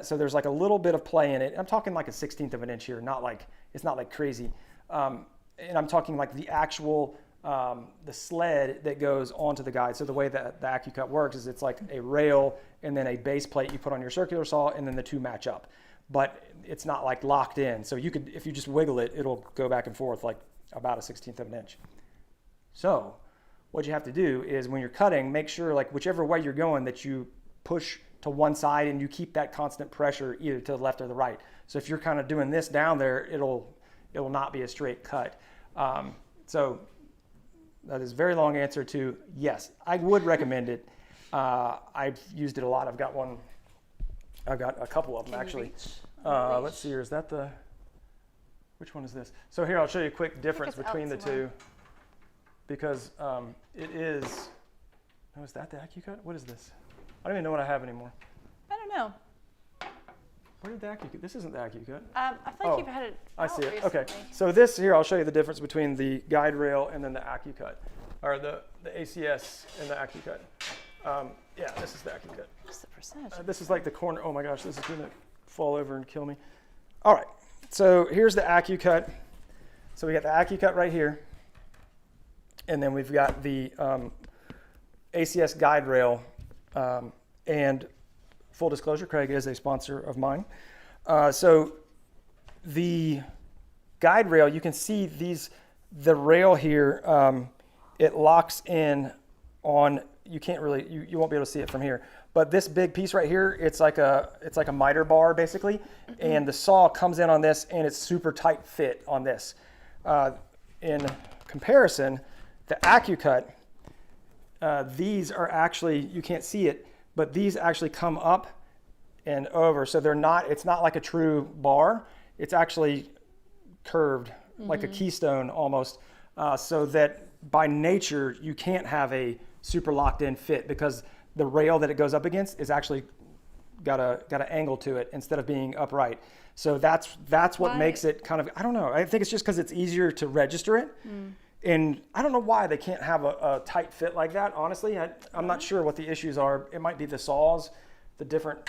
So there's like a little bit of play in it. I'm talking like a 1/16 of an inch here, it's not like crazy. And I'm talking like the actual the sled that goes onto the guide. So the way that the AccuCut works is it's like a rail and then a base plate you put on your circular saw and then the two match up. But it's not like locked in. So you could, if you just wiggle it, it'll go back and forth like about a 1/16 of an inch. So what you have to do is when you're cutting, make sure like whichever way you're going that you push to one side and you keep that constant pressure either to the left or the right. So if you're kind of doing this down there, it will not be a straight cut. So that is a very long answer to yes, I would recommend it. I've used it a lot. I've got a couple of them actually. Let's see here, is that which one is this? So here, I'll show you a quick difference between the two because it is, is that the AccuCut? What is this? I don't even know what I have anymore. I don't know. Where did the AccuCut? This isn't the AccuCut. I feel like you've had it I see it. recently. Okay. So this here, I'll show you the difference between the guide rail and then the AccuCut, or the ACS and the AccuCut. Yeah, this is the AccuCut. What's the percentage? This is like the corner. Oh my gosh, this is gonna fall over and kill me. All right. So here's the AccuCut. So we got the AccuCut right here, and then we've got the ACS guide rail, and full disclosure, Craig is a sponsor of mine. So the guide rail, you can see the rail here, it locks in on, you can't really, you won't be able to see it from here, but this big piece right here, it's like a miter bar basically, and the saw comes in on this and it's super tight fit on this. In comparison, the AccuCut, these are actually, you can't see it, but these actually come up and over. So it's not like a true bar. It's actually curved like a keystone almost. So that by nature, you can't have a super locked in fit because the rail that it goes up against is actually got an angle to it instead of being upright. So that's what makes it kind of, I don't know. I think it's just because it's easier to register it. And I don't know why they can't have a tight fit like that, honestly. I'm not sure what the issues are. It might be the saws, the different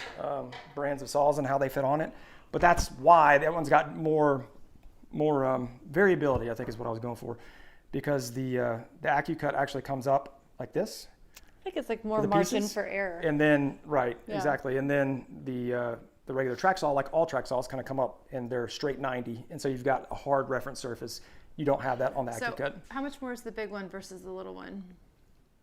brands of saws and how they fit on it. But that's why that one's got more variability, I think is what I was going for. Because the AccuCut actually comes up like this. I think it's like more margin for error. And then, exactly. And then the regular track saw, like all track saws, kind of come up and they're straight 90. And so you've got a hard reference surface. You don't have that on the AccuCut. So how much more is the big one versus the little one?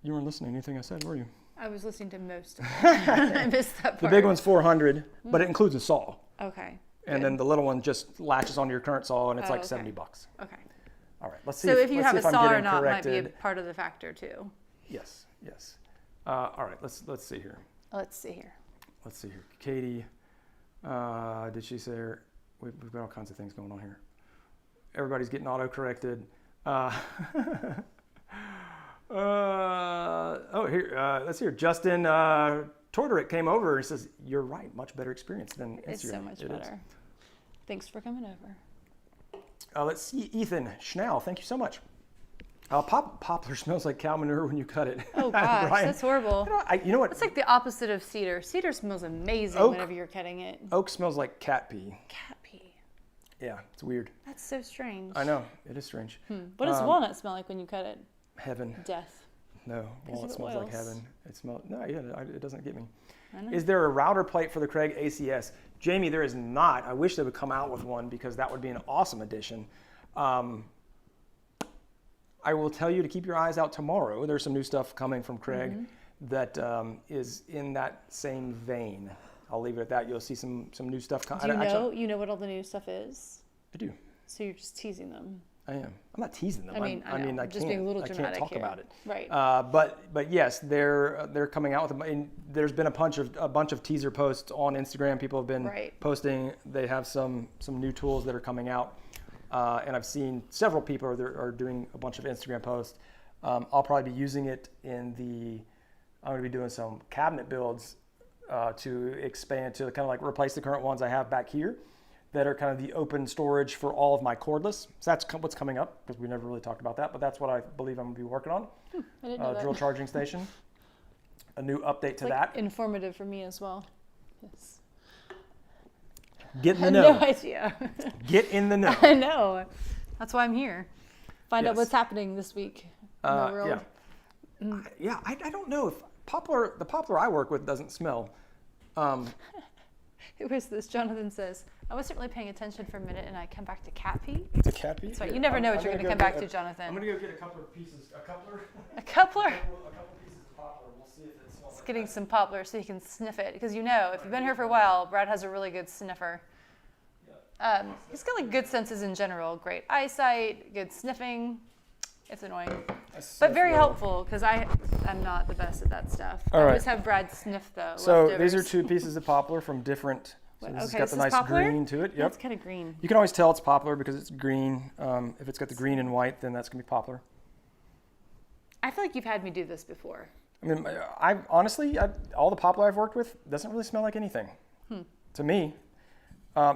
You weren't listening to anything I said, were you? I was listening to most of it. I missed that part. The big one's 400, but it includes a saw. Okay. And then the little one just latches onto your current saw and it's like $70. Okay. All right, let's see. So if you have a saw or not corrected. might be a part of the factor too. Yes. All right, let's see here. Let's see here. Katie, did she say her? We've got all kinds of things going on here. Everybody's getting auto-corrected. Here, let's hear. Justin Tortoric came over and says, "You're right, much better experience than Instagram." It's so much better. Thanks for coming over. Let's see, Ethan Schnell, thank you so much. Poplar smells like cow manure when you cut it. Oh gosh, Brian, that's horrible. you know what? It's like the opposite of cedar. Cedar smells amazing Oak. whenever you're cutting it. Oak smells like cat pee. Cat pee. Yeah, it's weird. That's so strange. I know, it is strange. What does walnut smell like when you cut it? Heaven. Death. No, well, of it the smells like oils. heaven. It smells, no, yeah, it doesn't get me. I know. Is there a router plate for the Craig ACS? Jamie, there is not. I wish they would come out with one because that would be an awesome addition. I will tell you to keep your eyes out tomorrow. There's some new stuff coming from Craig that is in that same vein. I'll leave it at that. You'll see some new stuff coming. Do you know what all the new stuff is? I do. So you're just teasing them. I am. I'm not teasing them. I mean, I just being a little can't dramatic talk here. about it. Right. But yes, they're coming out with them. And there's been a bunch of teaser posts on Instagram. People have been posting. They have some new tools that are coming out, and I've seen several people are doing a bunch of Instagram posts. I'll probably be using it I'm going to be doing some cabinet builds to expand to kind of like replace the current ones I have back here, that are kind of the open storage for all of my cordless. So that's what's coming up, because we never really talked about that, but that's what I believe I'm going to be working on. I didn't know that. Drill charging station. A new update to that. Informative for me as well. Yes. Get in the I know. had no idea. Get in the know. I know. That's why I'm here. Find out Yes. what's happening this week in the world. Yeah. I don't know if the poplar I work with doesn't smell. Who is this? Jonathan says, I wasn't really paying attention for a minute and I come back to cat pee. It's a cat pee? That's right. You never know what you're going to come back to, Jonathan. I'm going to go get a couple of pieces. A coupler? A coupler? A couple pieces of poplar. We'll see if it smells like Getting some poplar so you can sniff it. Because you know, if you've been here for a while, Brad has a really good sniffer. He's got like good senses in general. Great eyesight, good sniffing. It's annoying. But very helpful, because I'm not the best at that stuff. All I right. always have Brad sniff though. So leftovers. these are two pieces of poplar from different. So this has got the nice poplar? green to it. Yep. That's kind of green. You can always tell it's poplar because it's green. If it's got the green and white, then that's gonna be poplar. I feel like you've had me do this before. I mean, honestly, all the poplar I've worked with doesn't really smell like anything. To me,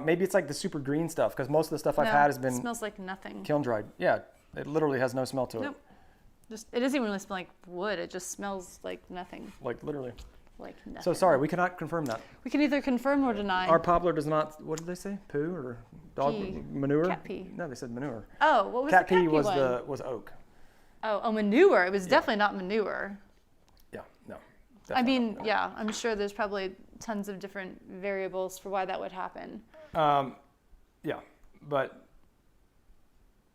maybe it's like the super green stuff, because most of the stuff I've had has been It smells like nothing. kiln dried. Yeah, it literally has no smell to it. Nope. It doesn't even really smell like wood. It just smells like nothing. Like literally. Like nothing. So sorry, we cannot confirm that. We can either confirm or deny. Our poplar does not. What did they say? Poo or dog Pee. manure? Cat pee. No, they said manure. Oh, what was Cat the cat pee was one? was oak. Oh, manure. It was definitely not manure. Yeah, no. I mean, yeah, I'm sure there's probably tons of different variables for why that would happen. Yeah, but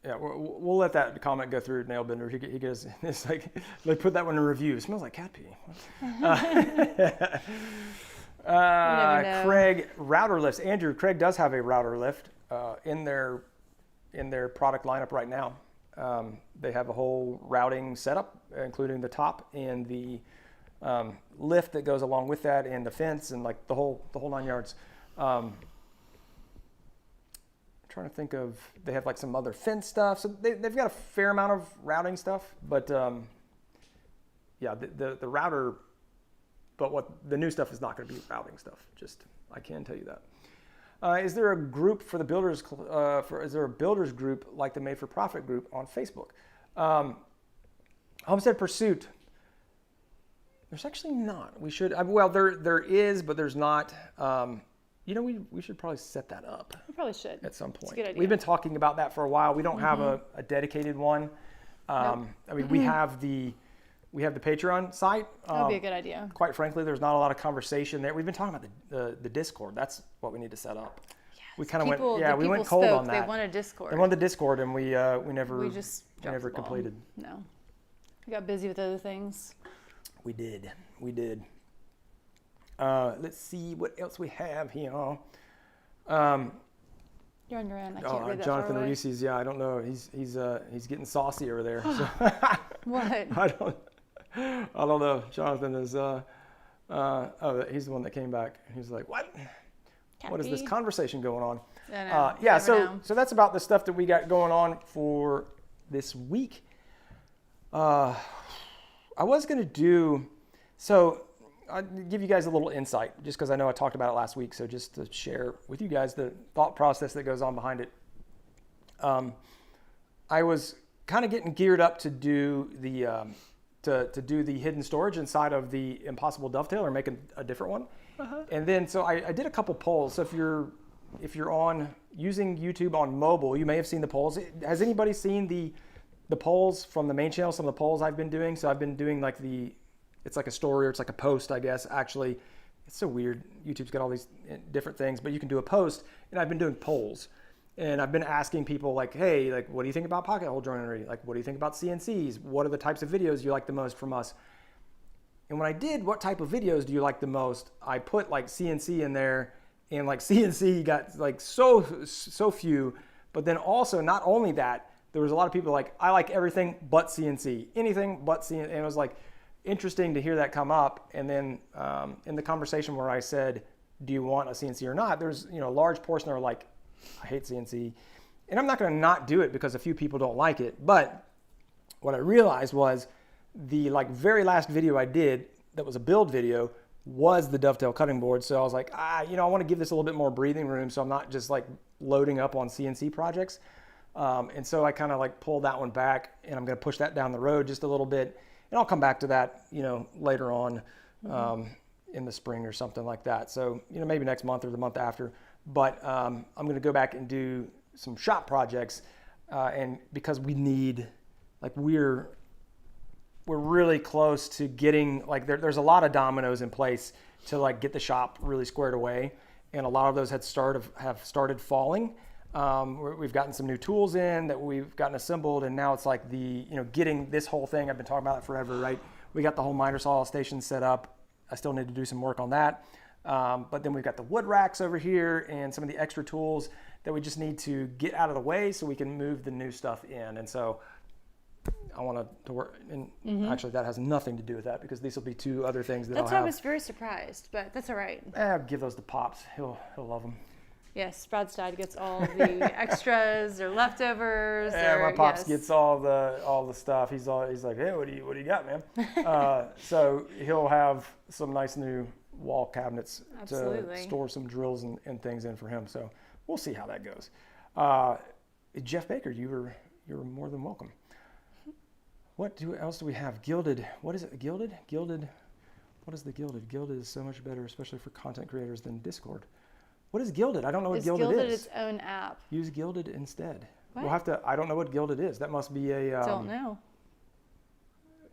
yeah, we'll let that comment go through Nailbender. He goes, it's like, they put that one in review. It smells like cat pee. Craig, router lifts. Andrew, Craig does have a router lift in their product lineup right now. They have a whole routing setup, including the top and the lift that goes along with that, and the fence, and like the whole 9 yards. Trying to think of, they have like some other fence stuff, so they've got a fair amount of routing stuff, but yeah, the router, but what the new stuff is not going to be routing stuff, just I can tell you that. Is there a group for the builders, is there a builders group like the Made for Profit group on Facebook? Homestead Pursuit, there's actually not. We should, well, there is, but there's not. You know, we should probably set that up. We probably should. At some point. It's a good idea. We've been talking about that for a while. We don't have a dedicated one. Nope. I mean, we have the Patreon site. That would be a good idea. Quite frankly, there's not a lot of conversation there. We've been talking about the Discord. That's what we need to set up. Yes. We kind of went, The we went people cold spoke. on that. They wanted Discord. They wanted the Discord, and we never dropped the ball. completed. No, we got busy with other things. We did. Let's see what else we have here. You're on your end. I can't read that Jonathan far away. Reese's. Yeah, I don't know. He's getting saucy over there. So. What? I don't know. Jonathan is. He's the one that came back. He's like, what? Cat What is this pee? conversation going on? I know. Yeah. Never know. So that's about the stuff that we got going on for this week. I was gonna do. So I'll give you guys a little insight, just because I know I talked about it last week. So just to share with you guys the thought process that goes on behind it. I was kind of getting geared up to do the to do the hidden storage inside of the Impossible Dovetail, or making a different one. And then so I did a couple polls. So if you're on using YouTube on mobile, you may have seen the polls. Has anybody seen the polls from the main channel? Some of the polls I've been doing. So I've been doing like it's like a story, or it's like a post, I guess. Actually, it's so weird. YouTube's got all these different things, but you can do a post, and I've been doing polls. And I've been asking people like, hey, like, what do you think about pocket hole joinery? Like, what do you think about CNCs? What are the types of videos you like the most from us? And when I did, what type of videos do you like the most? I put like CNC in there, and like CNC got like so few. But then also, not only that, there was a lot of people like, I like everything but CNC, anything but CNC. And it was like interesting to hear that come up. And then in the conversation where I said, do you want a CNC or not? There's, a large portion that are like, I hate CNC, and I'm not going to not do it because a few people don't like it. But what I realized was the like very last video I did that was a build video was the dovetail cutting board. So I was like, I want to give this a little bit more breathing room, so I'm not just like loading up on CNC projects. And so I kind of like pulled that one back, and I'm going to push that down the road just a little bit, and I'll come back to that, later on in the spring or something like that. So maybe next month or the month after. But I'm going to go back and do some shop projects, and because we need, like, we're really close to getting, like, there's a lot of dominoes in place to like get the shop really squared away, and a lot of those have started falling. We've gotten some new tools in that we've gotten assembled, and now it's like getting this whole thing. I've been talking about it forever, right? We got the whole miter saw station set up. I still need to do some work on that. But then we've got the wood racks over here and some of the extra tools that we just need to get out of the way so we can move the new stuff in. And so I want to work, and actually that has nothing to do with that, because these will be two other things that that's I'll why have. I was very surprised, but that's all right. Give those to Pops. He'll love them. Yes, Brad's dad gets all the extras or leftovers. Yeah, or, my Pops yes. gets all the stuff. He's like, hey, what do you got, man? So he'll have some nice new wall cabinets Absolutely. to store some drills and things in for him. So we'll see how that goes. Jeff Baker, you're more than welcome. What else do we have? Gilded. What is it? Gilded? Gilded. What is the Gilded? Gilded is so much better, especially for content creators, than Discord. What is Gilded? I don't know what Gilded is. Gilded its own app. Use Gilded instead. What? We'll have to. I don't know what Gilded is. That must be a. Don't know.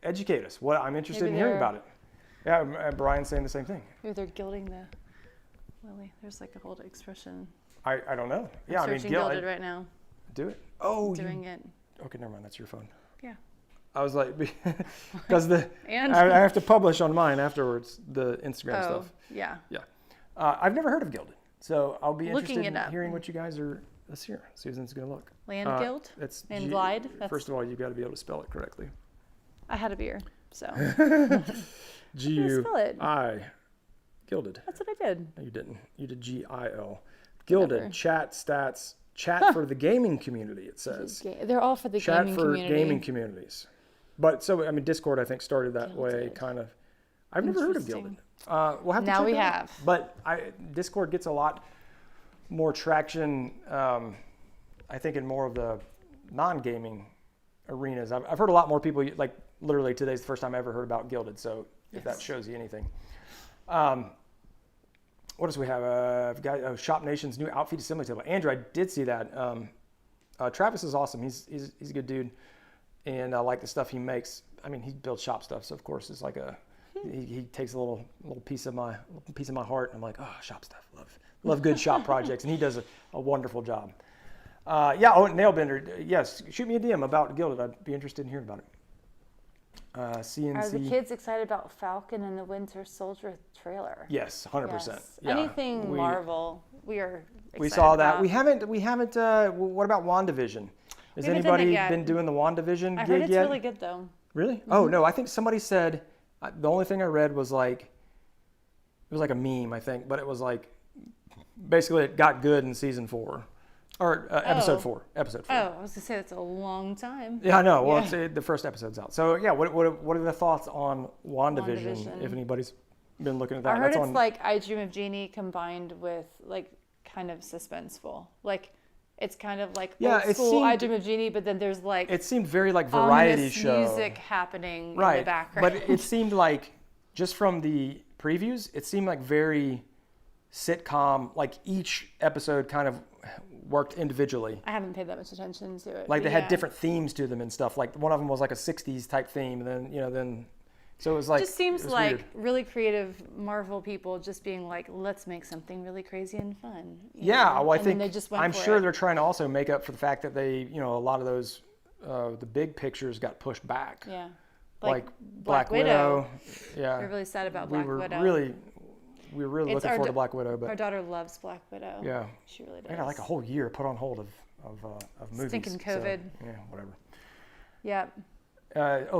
Educate us. What I'm interested Maybe in hearing about it. Yeah, Brian's saying the same thing. Maybe they're gilding the lily. There's like a whole expression. I don't know. Yeah, I'm searching gilded right now. Do it. Oh, doing it. Okay, never mind. That's your phone. Yeah. I was like, because I And have to publish on mine afterwards the Instagram stuff. Yeah. Yeah. I've never heard of Gilded, so I'll be Looking interested it in up. hearing what you guys are. Let's hear. See how it's going to look. Land Guild. It's And Glide. First of all, you've got to be able to spell it correctly. I had a beer, so. G-U-I. Gilded. That's what I did. No, you didn't. You did G-I-L. Gilded. Whatever. Chat stats. Chat for the gaming community, it says. They're all for the Chat gaming for community. gaming communities. But so, I mean, Discord, I think, started that way, Gilded. kind of. I've never heard of Gilded. We'll have to Now check we that out. have. But Discord gets a lot more traction, I think, in more of the non-gaming arenas. I've heard a lot more people, like literally today's the first time I ever heard about Gilded, so if that shows you anything. What else we have? I've got Shop Nation's new outfeed assembly table. Andrew, I did see that. Travis is awesome. He's a good dude, and I like the stuff he makes. I mean, he builds shop stuff, so of course it's like he takes a little piece of my heart. And I'm like, oh, shop stuff. Love good shop projects, and he does a wonderful job. Nailbender. Yes, shoot me a DM about Gilded. I'd be interested in hearing about it. CNC. Are the kids excited about Falcon and the Winter Soldier trailer? Yes, 100%. Yes. Yeah. Anything Marvel, we are excited We saw that. about. We haven't. What about WandaVision? Has We haven't done it anybody yet. been doing the WandaVision I gig heard it's yet? really good though. Really? Mm-hmm. Oh no, I think somebody said. The only thing I read was like, it was like a meme, I think, but it was like, basically it got good in season 4, or episode 4. Episode 4. Oh, I was gonna say that's a long time. Yeah, I know. Well, Yeah. the first episode's out. So yeah, what are the thoughts on WandaVision? WandaVision. If anybody's been looking at that, I heard that's it's like I Dream of Jeannie combined with like kind of suspenseful. Like It's kind of like Yeah, old school I Dream of Jeannie, but then there's like it seemed very like variety show music happening in the background. But it seemed like just from the previews, it seemed like very sitcom. Like each episode kind of worked individually. I haven't paid that much attention to it. Like they had different themes to them and stuff. Like one of them was like a '60s type theme, and then so it was like. It just seems like weird. really creative Marvel people just being like, let's make something really crazy and fun. Yeah, well, I think they just went I'm for sure it. they're trying to also make up for the fact that they, a lot of those, the big pictures got pushed back. Yeah, like Black Widow. Yeah, we're really sad about Black Widow. We were really looking forward to Black Widow, but our daughter loves Black Widow. Yeah, she really does. I got like a whole year put on hold of movies. Stinking COVID. So, yeah, whatever. Yeah.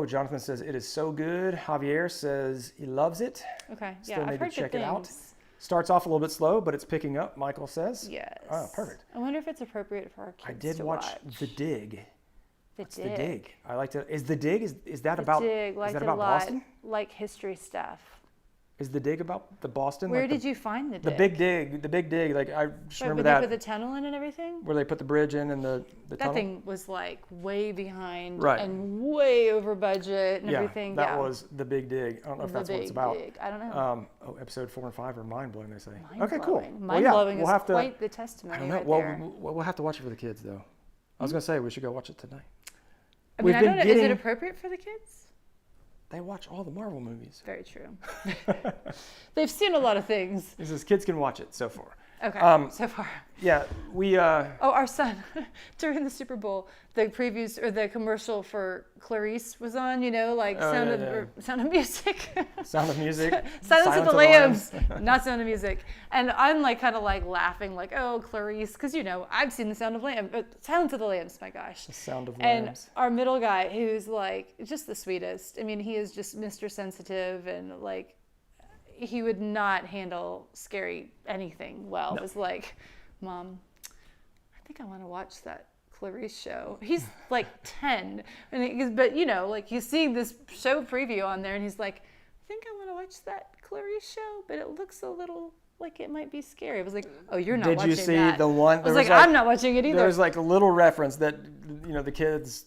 Jonathan says it is so good. Javier says he loves it. Okay. Still yeah, need I've heard to check good it out. things. Starts off a little bit slow, but it's picking up. Michael says. Yes. Oh, perfect. I wonder if it's appropriate for our kids. I did to watch The Dig. What's The Dig? I liked it. Is The Dig? Is that about? Dig, is that about Boston? Like history stuff. Is The Dig about the Boston? Where did you find The Dig? The Big Dig. Like I just remember that. that. Where they put the tunnel in and everything? Where they put the bridge in and the tunnel? That thing was like way behind right. and way over budget and everything. That was The Big Dig. I don't know if that's what it's about. Dig. I don't know. Episode 4 and 5 are mind-blowing, they say. Okay, cool. Mind-blowing is quite the testimony. I don't know. We'll have to watch it for the kids, though. I was going to say, we should go watch it tonight. I mean, I don't know. Is it appropriate for the kids? They watch all the Marvel movies. Very true. They've seen a lot of things. He says kids can watch it so far. Okay, so far. Yeah, we... our son, during the Super Bowl, the previews or the commercial for Clarice was on, Sound of Music. Sound of Music. Silence of the Lambs. Not Sound of Music. And I'm kind of laughing oh, Clarice, because I've seen the Sound of Lambs, Silence of the Lambs, my gosh. The Sound of Lambs. And our middle guy, who's just the sweetest. I mean, he is just Mr. Sensitive and he would not handle scary anything well. No. It was like, Mom, I think I want to watch that Clarice show. He's 10, but he's seeing this show preview on there, and he's like, I think I want to watch that Clarice show, but it looks a little like it might be scary. I was like, oh, you're not watching that. Did you see the one? I was like, I'm not watching it either. There was a little reference that the kids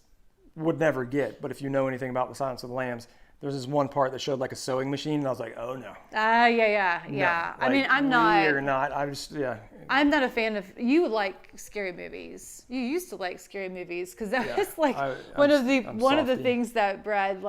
would never get, but if you know anything about the Silence of the Lambs. There's this one part that showed a sewing machine, and I was like, oh no. Yeah. No, I mean, I'm not. You're not. I'm just, yeah. I'm not a fan of. You like scary movies. You used to like scary movies because that was one of the things that Brad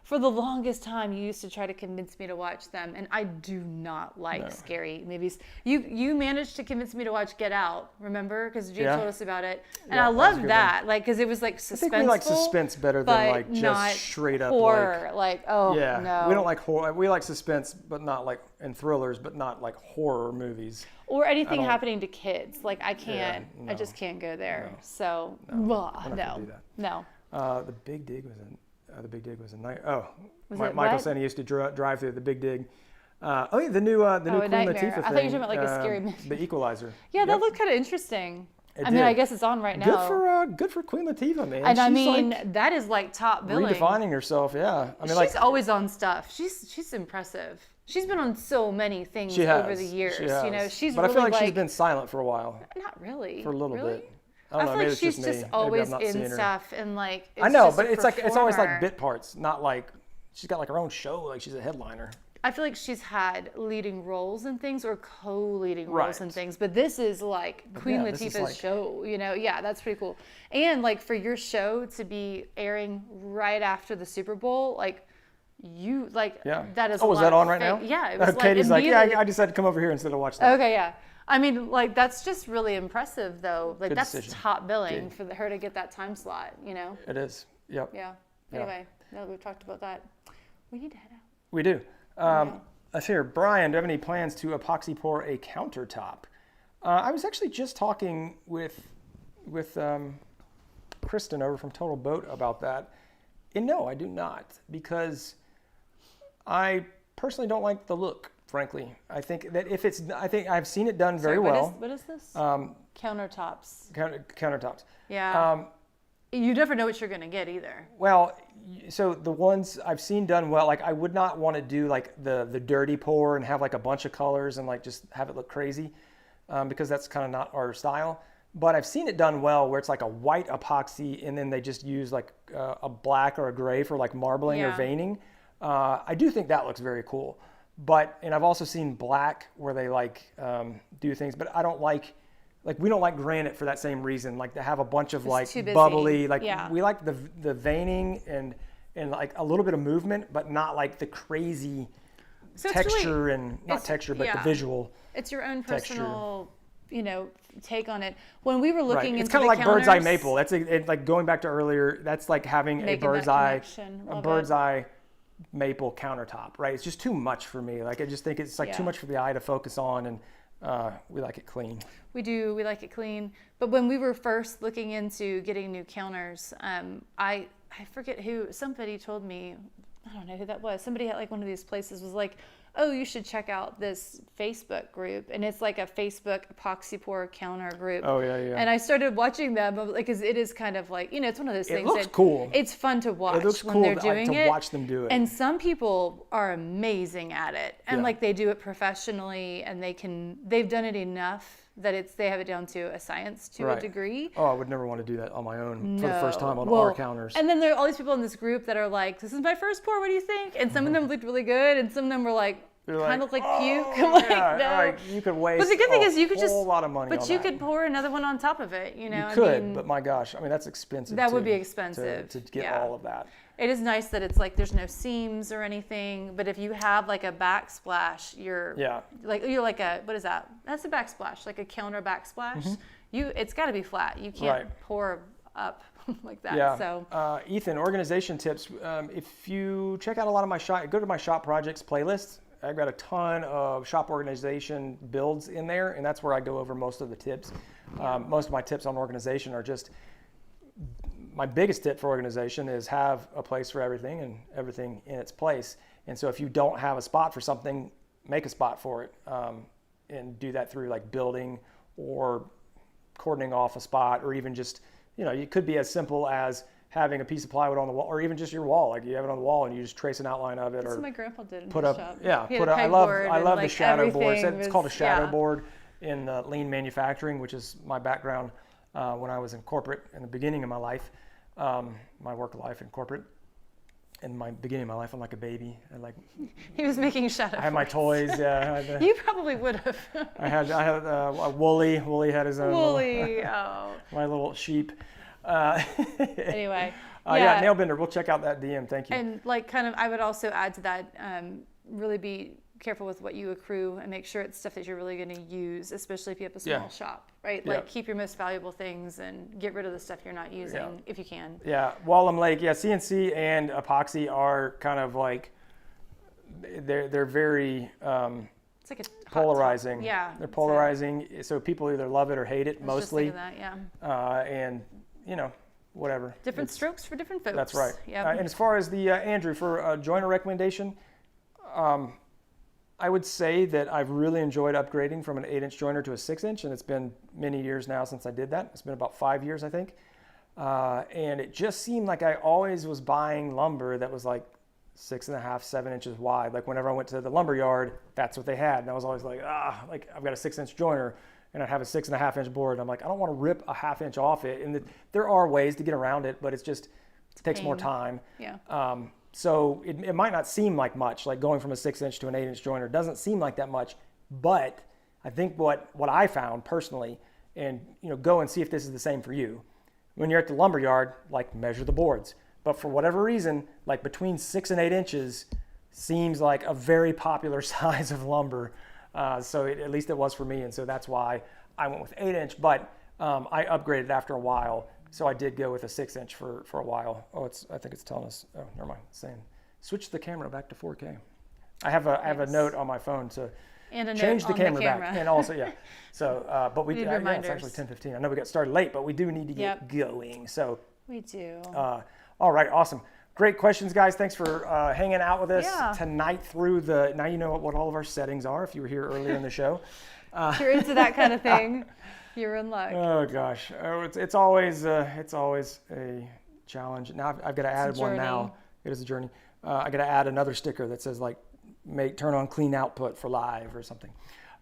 for the longest time, you used to try to convince me to watch them, and I do not like scary movies. You managed to convince me to watch Get Out, remember? Because Jake told us about it, and I loved that, because it was suspenseful. I think we like suspense better than just straight up horror. No, we don't like horror. We like suspense, but not and thrillers, but not horror movies. Or anything happening to kids. I can't. I just can't go there. No. So no. The Big Dig was a night. Oh, Michael said he used to drive through the Big Dig. The new Queen Latifah thing. I thought you were talking about a scary movie. The Equalizer. Yeah, that looked kind of interesting. I guess it's on right now. Good for Queen Latifah, man. And that is top billing. Redefining herself, yeah. She's always on stuff. She's impressive. She's been on so many things over the years. She has. She's but really I feel like she's been silent for a while. Not really. For a little really? bit. I feel like she's just always in stuff and I know, but it's always bit parts, not she's got her own show, she's a headliner. I feel like she's had leading roles in things or co-leading roles in things, but this is Queen Latifah's show, Yeah, that's pretty cool. And for your show to be airing right after the Super Bowl, that is. Oh, is that on right now? Yeah, it was Katie's I decided to come over here instead of watch that. Okay, yeah. I mean, that's just really impressive, though. That's decision. Top billing for her to get that time slot, It is. Yep. Yeah. Anyway, now that we've talked about that, we need to head out. We do. Let's hear. Brian, do you have any plans to epoxy pour a countertop? I was actually just talking with Kristen over from Total Boat about that. And no, I do not, because I personally don't like the look. Frankly, I think that I think I've seen it done very well. What is this? Countertops. Countertops. Yeah. You never know what you're going to get either. Well, so the ones I've seen done well, I would not want to do the dirty pour and have a bunch of colors and just have it look crazy, because that's kind of not our style. but I've seen it done well where it's like a white epoxy and then they just use like a black or a gray for like marbling or veining. I do think that looks very cool. And I've also seen black where they like do things, but I don't like we don't like granite for that same reason. Like to have a bunch of like bubbly, like we like the veining and like a little bit of movement, but not like the crazy texture and not texture, but the visual. It's your own personal, take on it. When we were looking into it's kind of like bird's eye maple. That's like going back to earlier. That's like having a bird's eye maple countertop, right? It's just too much for me. Like I just think it's like too much for the eye to focus on, and we like it clean. We do. We like it clean. But when we were first looking into getting new counters, I forget who. Somebody told me. I don't know who that was. Somebody at like one of these places was like, "Oh, you should check out this Facebook group," and it's like a Facebook epoxy pour counter group. Oh yeah, yeah. And I started watching them, like, because it is kind of like it's one of those things. It looks cool. It's fun to watch when they're doing it. To watch them do it. And some people are amazing at it, and like they do it professionally, and they've done it enough that they have it down to a science to a degree. Oh, I would never want to do that on my own for the first time on our counters. And then there are all these people in this group that are like, "This is my first pour. What do you think?" And some of them looked really good, and some of them were like, kind of like puke. I'm like, no. Like you could waste. But the good thing is you could just a whole lot of money. But you could pour another one on top of it. You could, but my gosh, I mean that's expensive. That would be expensive to get all of that. It is nice that it's like there's no seams or anything, but if you have like a backsplash, you're like a, what is that? That's a backsplash, like a counter backsplash. It's got to be flat. You can't pour up like that. Yeah. So Ethan, organization tips. If you check out a lot of go to my shop projects playlist. I've got a ton of shop organization builds in there, and that's where I go over most of the tips. Most of my tips on organization are just. My biggest tip for organization is have a place for everything and everything in its place. And so if you don't have a spot for something, make a spot for it, and do that through like building or cordoning off a spot, or even just, it could be as simple as having a piece of plywood on the wall, or even just your wall. Like you have it on the wall and you just trace an outline of it. That's what my grandpa did in his shop. Yeah, I love the shadow board. It's called a shadow board in lean manufacturing, which is my background when I was in corporate in the beginning of my life. My work life in corporate. In my beginning of my life, I'm like a baby. He was making shadow. I had my toys. Yeah. You probably would have. I had a Wooly. Wooly had his own. Wooly. My little sheep. Anyway. Nailbender. We'll check out that DM. Thank you. And I would also add to that. Really be careful with what you accrue and make sure it's stuff that you're really going to use, especially if you have a small shop, right? Like keep your most valuable things and get rid of the stuff you're not using if you can. Yeah, Wallem Lake, CNC and epoxy are kind of like, they're very it's like a polarizing. They're polarizing, so people either love it or hate it mostly. Just that, and whatever. Different strokes for different folks. That's right. Yeah. And as far as the Andrew, for a joiner recommendation, I would say that I've really enjoyed upgrading from an 8-inch joiner to a 6-inch, and it's been many years now since I did that. It's been about 5 years, I think. And it just seemed like I always was buying lumber that was like 6.5, 7 inches wide. Like whenever I went to the lumber yard, that's what they had. And I was always like, like I've got a 6-inch joiner and I have a 6.5-inch board. And I'm like, I don't want to rip a 1/2 inch off it. And there are ways to get around it, but it takes more time. Yeah. So it might not seem like much, like going from a 6-inch to an 8-inch joiner doesn't seem like that much, but I think what I found personally, and go and see if this is the same for you. When you're at the lumber yard, like measure the boards, but for whatever reason, like between 6 and 8 inches seems like a very popular size of lumber. So at least it was for me, and so that's why I went with 8-inch. But I upgraded after a while. So I did go with a 6-inch for a while. I think it's telling us. Oh, never mind. It's saying switch the camera back to 4K. I have a note on my phone to change the camera back, and also So, but we it's actually 10:15. I know we got started late, but we do need to get going. So we do. All right, awesome. Great questions, guys. Thanks for hanging out with us tonight through now you know what all of our settings are if you were here earlier in the show. If you're into that kind of thing. You're in luck. Oh gosh, it's always a challenge. Now I've got to add one now. It is a journey. I got to add another sticker that says like, turn on clean output for live or something.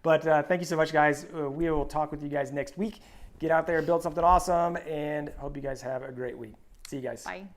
But thank you so much, guys. We will talk with you guys next week. Get out there, build something awesome, and hope you guys have a great week. See you guys. Bye.